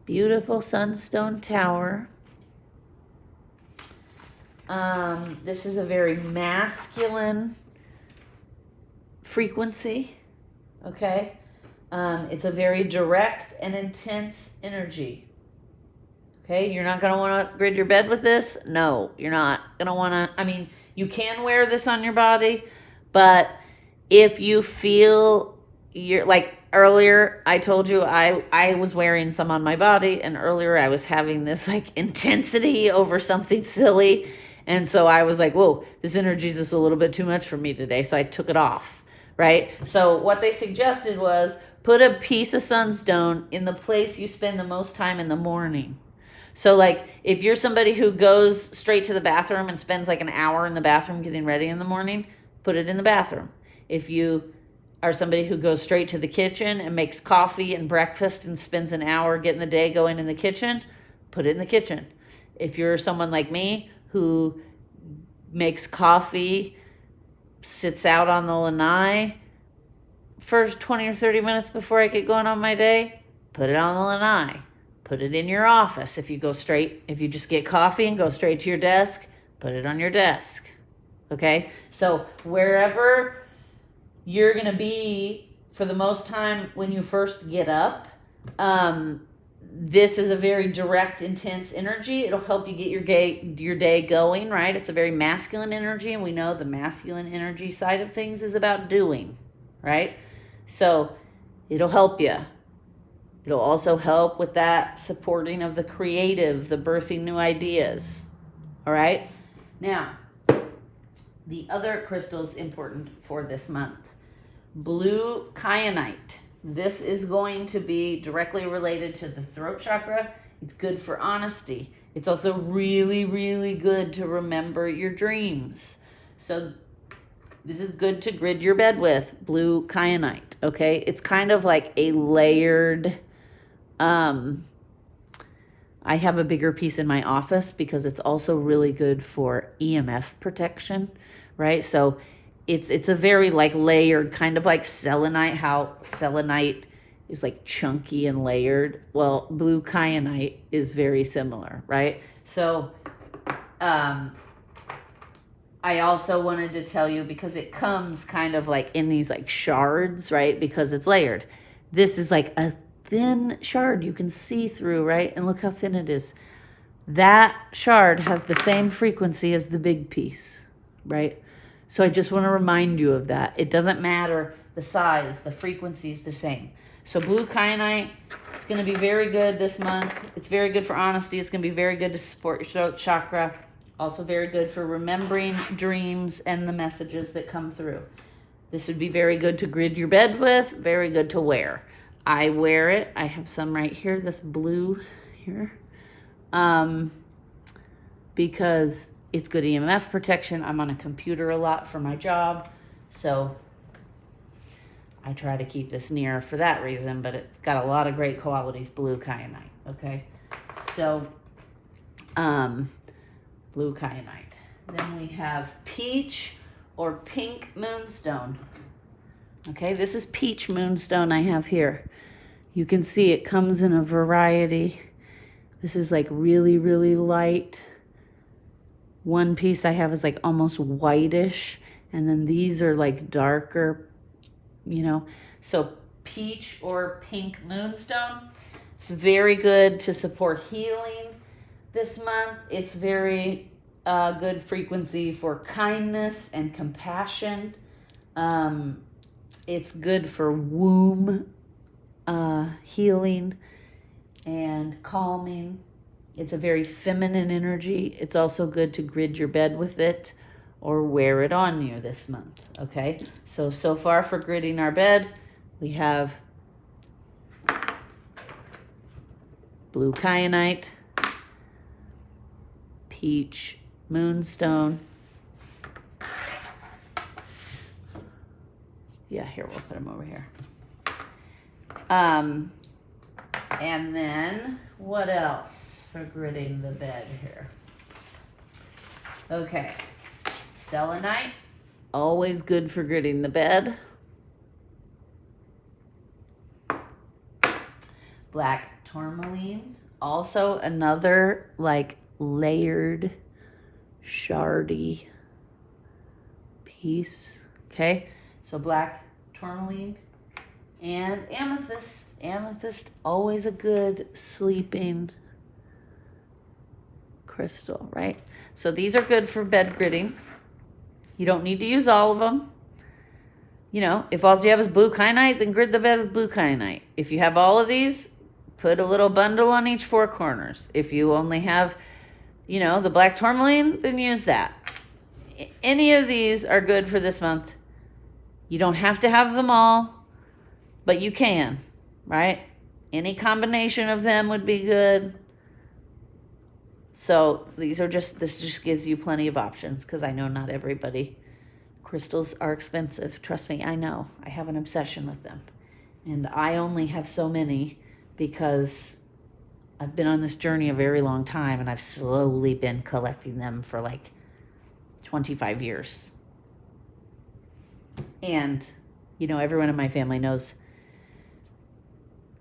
Beautiful sunstone tower. This is a very masculine frequency, okay? It's a very direct and intense energy. Okay, you're not going to want to grid your bed with this? No, you're not going to want to. You can wear this on your body, but if you feel you're like earlier, I told you I was wearing some on my body, and earlier I was having this like intensity over something silly. And so I was like, whoa, this energy is just a little bit too much for me today. So I took it off, right? So what they suggested was put a piece of sunstone in the place you spend the most time in the morning. So like if you're somebody who goes straight to the bathroom and spends like an hour in the bathroom getting ready in the morning, put it in the bathroom. If you are somebody who goes straight to the kitchen and makes coffee and breakfast and spends an hour getting the day going in the kitchen, put it in the kitchen. If you're someone like me who makes coffee, sits out on the lanai for 20 or 30 minutes before I get going on my day, put it on the lanai. Put it in your office. If you just get coffee and go straight to your desk, put it on your desk. Okay? So wherever you're going to be for the most time when you first get up, this is a very direct, intense energy. It'll help you get your day going, right? It's a very masculine energy, and we know the masculine energy side of things is about doing, right? So it'll help you. It'll also help with that supporting of the creative, the birthing new ideas. All right? Now, the other crystals important for this month. Blue kyanite. This is going to be directly related to the throat chakra. It's good for honesty. It's also really, really good to remember your dreams. So this is good to grid your bed with, blue kyanite, okay? It's kind of like a layered, I have a bigger piece in my office because it's also really good for EMF protection, right? So it's a very like layered, kind of like selenite, how selenite is like chunky and layered. Well, blue kyanite is very similar, right? So I also wanted to tell you, because it comes kind of like in these like shards, right? Because it's layered. This is like a thin shard you can see through, right? And look how thin it is. That shard has the same frequency as the big piece, right? So I just want to remind you of that. It doesn't matter the size, the frequency is the same. So blue kyanite, it's going to be very good this month. It's very good for honesty. It's going to be very good to support your throat chakra. Also very good for remembering dreams and the messages that come through. This would be very good to grid your bed with, very good to wear. I wear it. I have some right here, this blue here, because it's good EMF protection. I'm on a computer a lot for my job, so I try to keep this near for that reason, but it's got a lot of great qualities, blue kyanite, okay? So, blue kyanite. Then we have peach or pink moonstone. Okay, this is peach moonstone I have here. You can see it comes in a variety. This is like really, really light. One piece I have is like almost whitish, and then these are like darker, you know. So peach or pink moonstone, it's very good to support healing this month. It's very good frequency for kindness and compassion. It's good for womb healing and calming. It's a very feminine energy. It's also good to grid your bed with it or wear it on you this month, okay? So far for gridding our bed, we have blue kyanite, peach moonstone. Yeah, here, we'll put them over here. And then what else for gridding the bed here? Okay, selenite, always good for gridding the bed. Black tourmaline, also another like layered, shardy piece. Okay, so black tourmaline and amethyst. Amethyst, always a good sleeping crystal, right? So these are good for bed gridding. You don't need to use all of them. You know, if all you have is blue kyanite, then grid the bed with blue kyanite. If you have all of these, put a little bundle on each four corners. If you only have, you know, the black tourmaline, then use that. Any of these are good for this month. You don't have to have them all, but you can, right? Any combination of them would be good. So this just gives you plenty of options, because I know not everybody. Crystals are expensive. Trust me, I know. I have an obsession with them. And I only have so many because I've been on this journey a very long time, and I've slowly been collecting them for like 25 years. And, you know, everyone in my family knows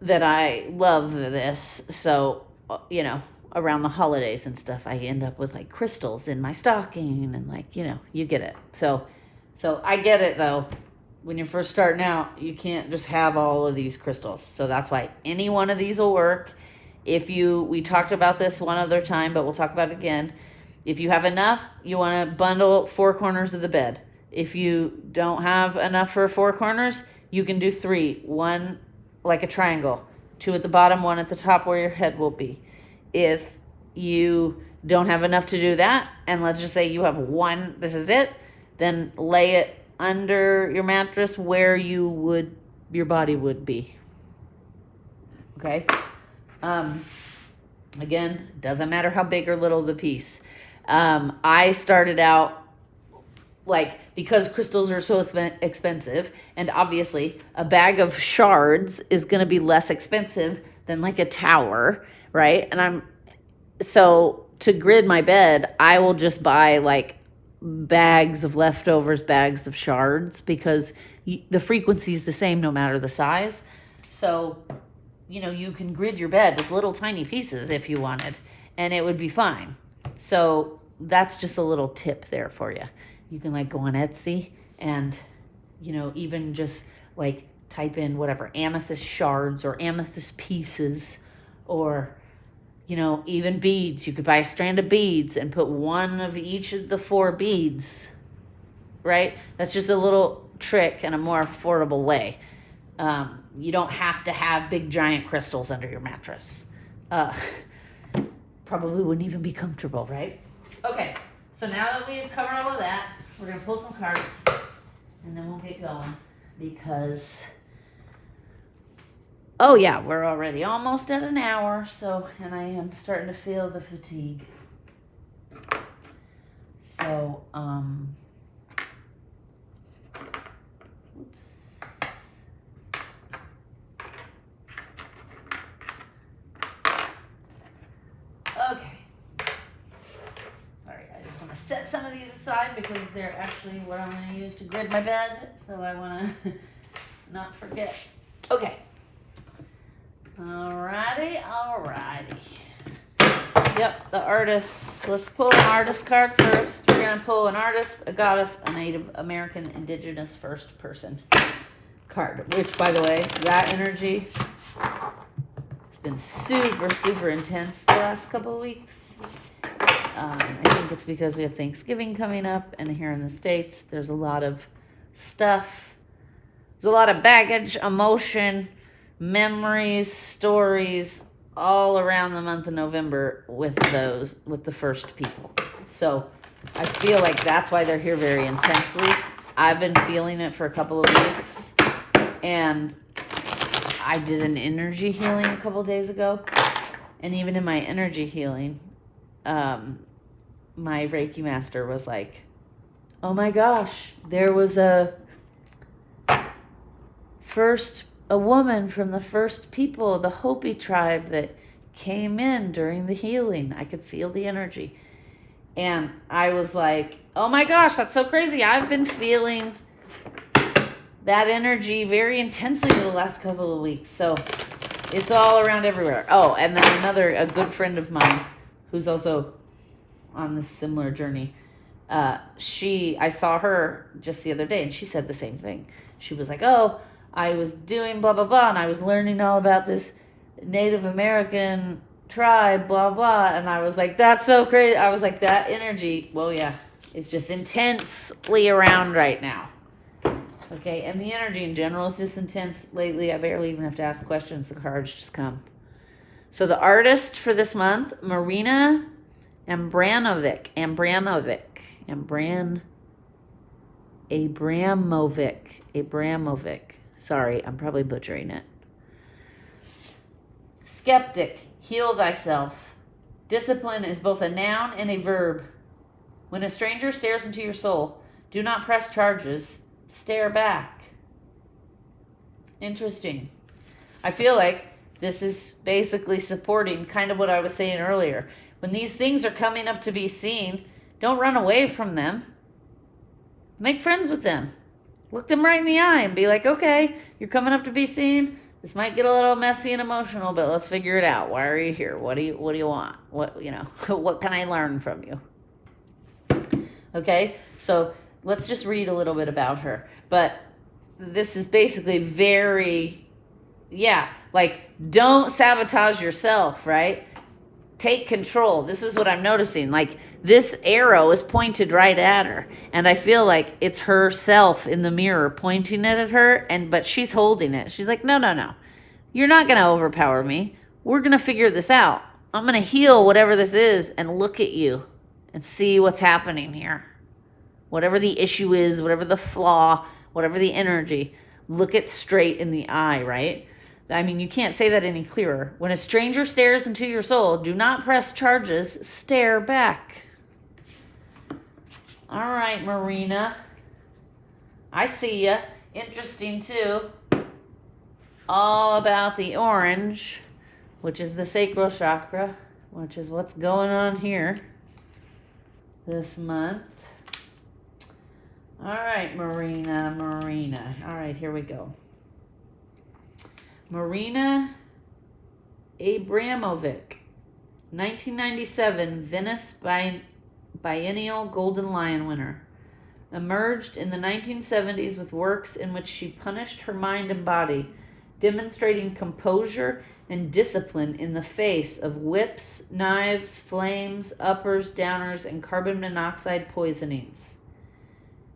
that I love this. So, you know, around the holidays and stuff, I end up with like crystals in my stocking and like, you know, you get it. So I get it though. When you're first starting out, you can't just have all of these crystals. So that's why any one of these will work. We talked about this one other time, but we'll talk about it again. If you have enough, you want to bundle four corners of the bed. If you don't have enough for four corners, you can do three. One like a triangle. 2 at the bottom, 1 at the top where your head will be. If you don't have enough to do that, and let's just say you have 1, this is it, then lay it under your mattress where your body would be. Okay? Again, doesn't matter how big or little the piece. I started out, like, because crystals are so expensive, and obviously a bag of shards is going to be less expensive than like a tower, right? And so to grid my bed, I will just buy like bags of leftovers, bags of shards, because the frequency is the same no matter the size. So, you can grid your bed with little tiny pieces if you wanted, and it would be fine. So that's just a little tip there for you. You can like go on Etsy and, even just like type in whatever, amethyst shards or amethyst pieces, or, even beads. You could buy a strand of beads and put 1 of each of the 4 beads, right? That's just a little trick and a more affordable way. You don't have to have big giant crystals under your mattress. Probably wouldn't even be comfortable, right? Okay, so now that we've covered all of that, we're going to pull some cards, and then we'll get going, because, oh yeah, we're already almost at an hour, and I am starting to feel the fatigue. So, okay. Sorry, I just want to set some of these aside because they're actually what I'm going to use to grid my bed. So I want to not forget. Okay. Alrighty. Yep, the artists. Let's pull an artist card first. We're going to pull an artist, a goddess, a Native American, Indigenous first person card. Which, by the way, that energy has been super, super intense the last couple of weeks. I think it's because we have Thanksgiving coming up, and here in the States, there's a lot of stuff. There's a lot of baggage, emotion, memories, stories, all around the month of November with the first people. So I feel like that's why they're here very intensely. I've been feeling it for a couple of weeks, and I did an energy healing a couple of days ago, and even in my energy healing, my Reiki master was like, oh my gosh, there was a woman from the first people, the Hopi tribe, that came in during the healing. I could feel the energy. And I was like, oh my gosh, that's so crazy. I've been feeling that energy very intensely the last couple of weeks. So it's all around everywhere. Oh, and then a good friend of mine who's also on this similar journey, I saw her just the other day, and she said the same thing. She was like, oh, I was doing blah, blah, blah, and I was learning all about this Native American tribe, blah, blah, and I was like, that's so crazy. I was like, that energy, well, yeah, it's just intensely around right now. Okay, and the energy in general is just intense lately. I barely even have to ask questions. The cards just come. So the artist for this month, Marina Abramovic. Sorry, I'm probably butchering it. Skeptic, heal thyself. Discipline is both a noun and a verb. When a stranger stares into your soul, do not press charges. Stare back. Interesting. I feel like this is basically supporting kind of what I was saying earlier. When these things are coming up to be seen, don't run away from them. Make friends with them. Look them right in the eye and be like, okay, you're coming up to be seen. This might get a little messy and emotional, but let's figure it out. Why are you here? What do you want? What can I learn from you? Okay, so let's just read a little bit about her. But this is basically don't sabotage yourself, right? Take control. This is what I'm noticing. Like, this arrow is pointed right at her, and I feel like it's herself in the mirror pointing it at her, but she's holding it. She's like, no. You're not going to overpower me. We're going to figure this out. I'm going to heal whatever this is and look at you and see what's happening here. Whatever the issue is, whatever the flaw, whatever the energy, look it straight in the eye, right? I mean, you can't say that any clearer. When a stranger stares into your soul, do not press charges, stare back. All right, Marina. I see ya. Interesting, too. All about the orange, which is the sacral chakra, which is what's going on here this month. All right, Marina. All right, here we go. Marina Abramovic, 1997 Venice Biennial Golden Lion winner. Emerged in the 1970s with works in which she punished her mind and body, demonstrating composure and discipline in the face of whips, knives, flames, uppers, downers, and carbon monoxide poisonings.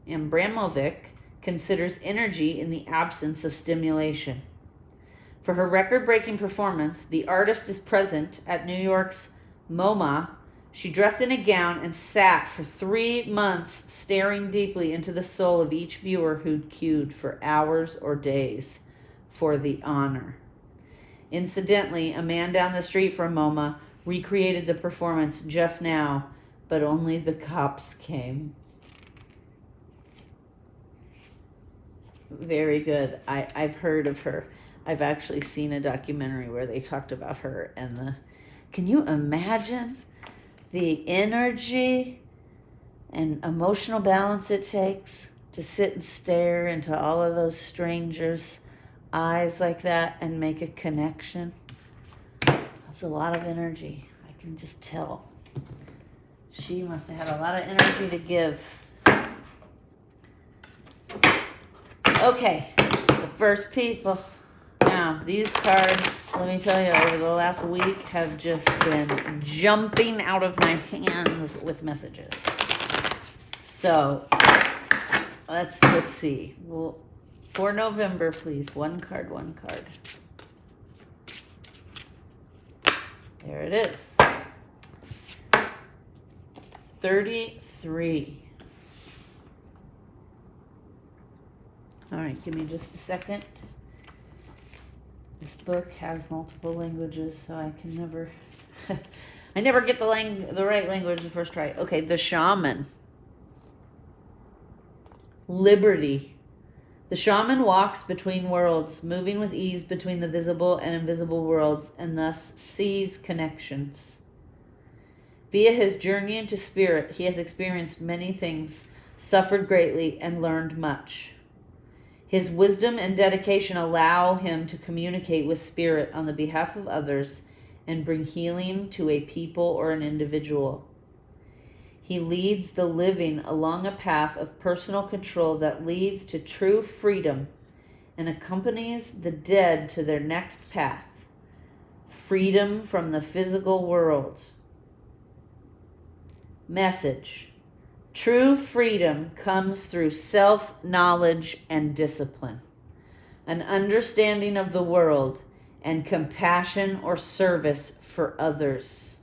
Abramovic considers energy in the absence of stimulation. For her record-breaking performance, the artist is present at New York's MoMA. She dressed in a gown and sat for 3 months staring deeply into the soul of each viewer who'd queued for hours or days for the honor. Incidentally, a man down the street from MoMA recreated the performance just now, but only the cops came. Very good. I've heard of her. I've actually seen a documentary where they talked about her and can you imagine the energy and emotional balance it takes to sit and stare into all of those strangers' eyes like that and make a connection? That's a lot of energy. I can just tell. She must have had a lot of energy to give. Okay, the first people. Now, these cards, let me tell you, over the last week have just been jumping out of my hands with messages. So, let's just see. Well, for November, please. One card. There it is. 33. All right, give me just a second. This book has multiple languages, so I can never... I never get the right language the first try. Okay, the shaman. Liberty. The shaman walks between worlds, moving with ease between the visible and invisible worlds, and thus sees connections. Via his journey into spirit, he has experienced many things, suffered greatly, and learned much. His wisdom and dedication allow him to communicate with spirit on the behalf of others and bring healing to a people or an individual. He leads the living along a path of personal control that leads to true freedom and accompanies the dead to their next path, freedom from the physical world. Message. True freedom comes through self-knowledge and discipline, an understanding of the world, and compassion or service for others.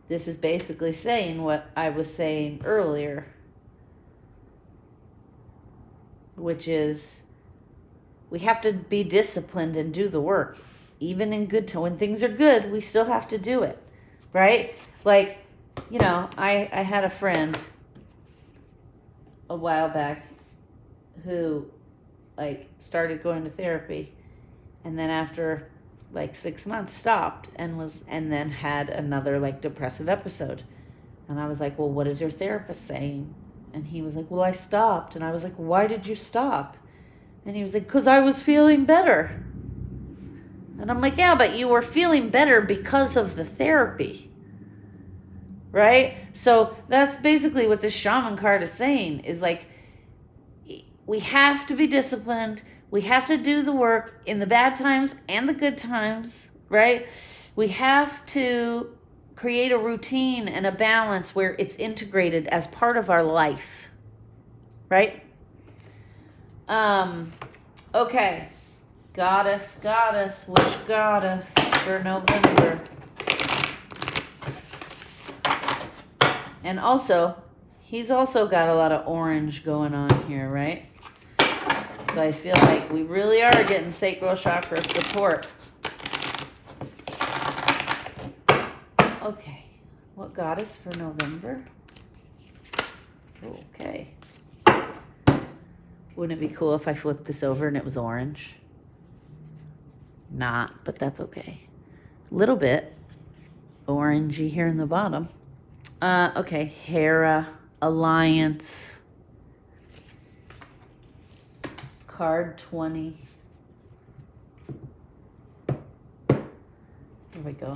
This is basically saying what I was saying earlier, which is we have to be disciplined and do the work. Even in good time, when things are good, we still have to do it, right? Like, you know, I had a friend a while back who, like, started going to therapy, and then after, like, 6 months stopped and then had another, like, depressive episode. And I was like, well, what is your therapist saying? And he was like, well, I stopped. And I was like, why did you stop? And he was like, because I was feeling better. And I'm like, yeah, but you were feeling better because of the therapy. Right? So that's basically what this shaman card is saying, is like, we have to be disciplined. We have to do the work in the bad times and the good times, right? We have to create a routine and a balance where it's integrated as part of our life, right? Okay. Goddess, which goddess for November? And also, he's also got a lot of orange going on here, right? So I feel like we really are getting sacral chakra support. Okay, what goddess for November? Okay. Wouldn't it be cool if I flipped this over and it was orange? Not, but that's okay. A little bit orangey here in the bottom. Okay, Hera, Alliance, card 20. Here we go.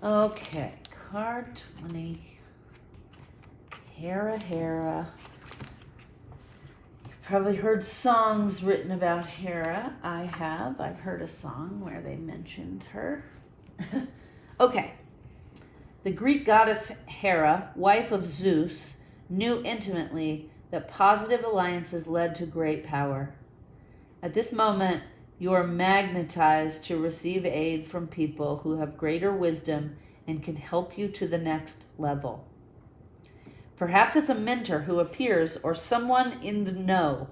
Okay, card 20. Hera. You've probably heard songs written about Hera. I have. I've heard a song where they mentioned her. Okay. The Greek goddess Hera, wife of Zeus, knew intimately that positive alliances led to great power. At this moment, you are magnetized to receive aid from people who have greater wisdom and can help you to the next level. Perhaps it's a mentor who appears or someone in the know.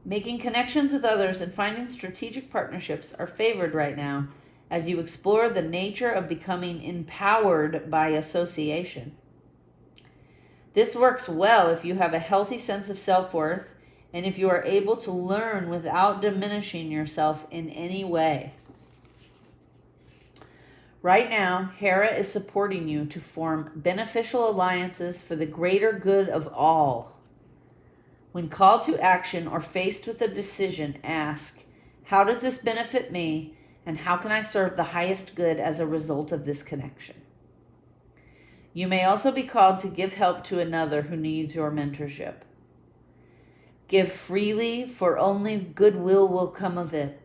Making connections with others and finding strategic partnerships are favored right now as you explore the nature of becoming empowered by association. This works well if you have a healthy sense of self-worth and if you are able to learn without diminishing yourself in any way. Right now, Hera is supporting you to form beneficial alliances for the greater good of all. When called to action or faced with a decision, ask, how does this benefit me? And how can I serve the highest good as a result of this connection? You may also be called to give help to another who needs your mentorship. Give freely, for only goodwill will come of it.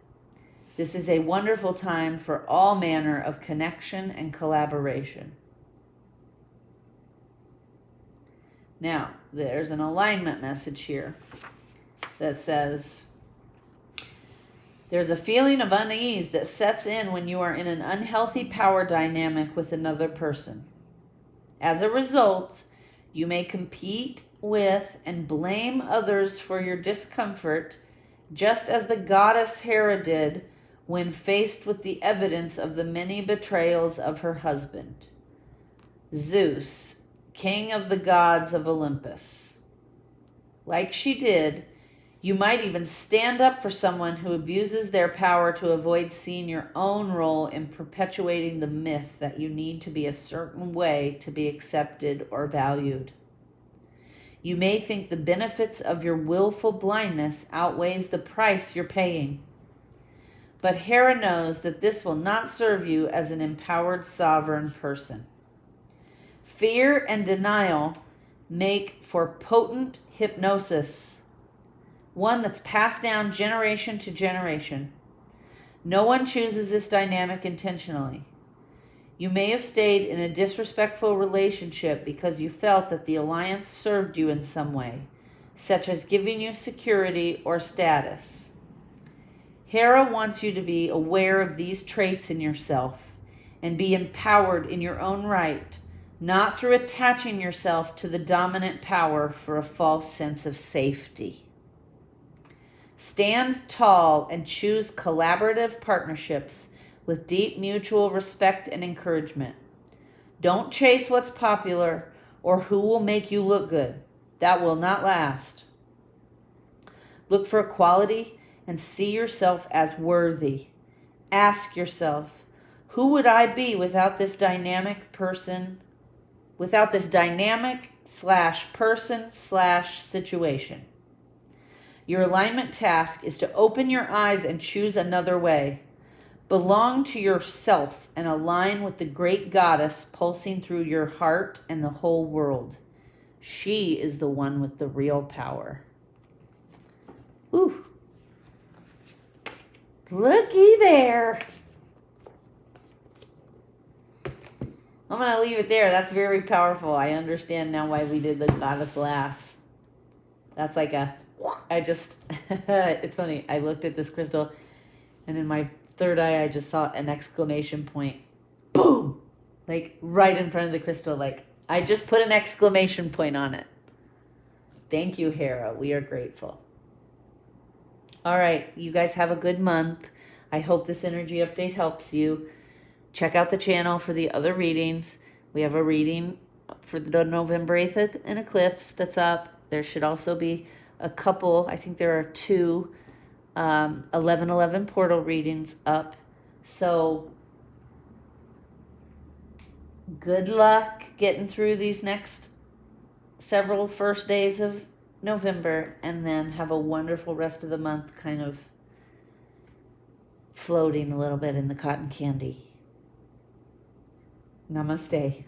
This is a wonderful time for all manner of connection and collaboration. Now, there's an alignment message here that says, there's a feeling of unease that sets in when you are in an unhealthy power dynamic with another person. As a result, you may compete with and blame others for your discomfort, just as the goddess Hera did when faced with the evidence of the many betrayals of her husband, Zeus, king of the gods of Olympus. Like she did, you might even stand up for someone who abuses their power to avoid seeing your own role in perpetuating the myth that you need to be a certain way to be accepted or valued. You may think the benefits of your willful blindness outweighs the price you're paying. But Hera knows that this will not serve you as an empowered sovereign person. Fear and denial make for potent hypnosis, one that's passed down generation to generation. No one chooses this dynamic intentionally. You may have stayed in a disrespectful relationship because you felt that the alliance served you in some way, such as giving you security or status. Hera wants you to be aware of these traits in yourself and be empowered in your own right, not through attaching yourself to the dominant power for a false sense of safety. Stand tall and choose collaborative partnerships with deep mutual respect and encouragement. Don't chase what's popular or who will make you look good. That will not last. Look for equality and see yourself as worthy. Ask yourself, who would I be without this dynamic person, without this dynamic /person/situation? Your alignment task is to open your eyes and choose another way. Belong to yourself and align with the great goddess pulsing through your heart and the whole world. She is the one with the real power. Ooh. Looky there. I'm going to leave it there. That's very powerful. I understand now why we did the goddess lass. That's like it's funny. I looked at this crystal and in my third eye, I just saw an exclamation point. Boom! Like right in front of the crystal. Like I just put an exclamation point on it. Thank you, Hera. We are grateful. All right. You guys have a good month. I hope this energy update helps you. Check out the channel for the other readings. We have a reading for the November 8th an eclipse that's up. There should also be a couple, I think there are 2 11/11 portal readings up. So good luck getting through these next several first days of November, and then have a wonderful rest of the month, kind of floating a little bit in the cotton candy. Namaste.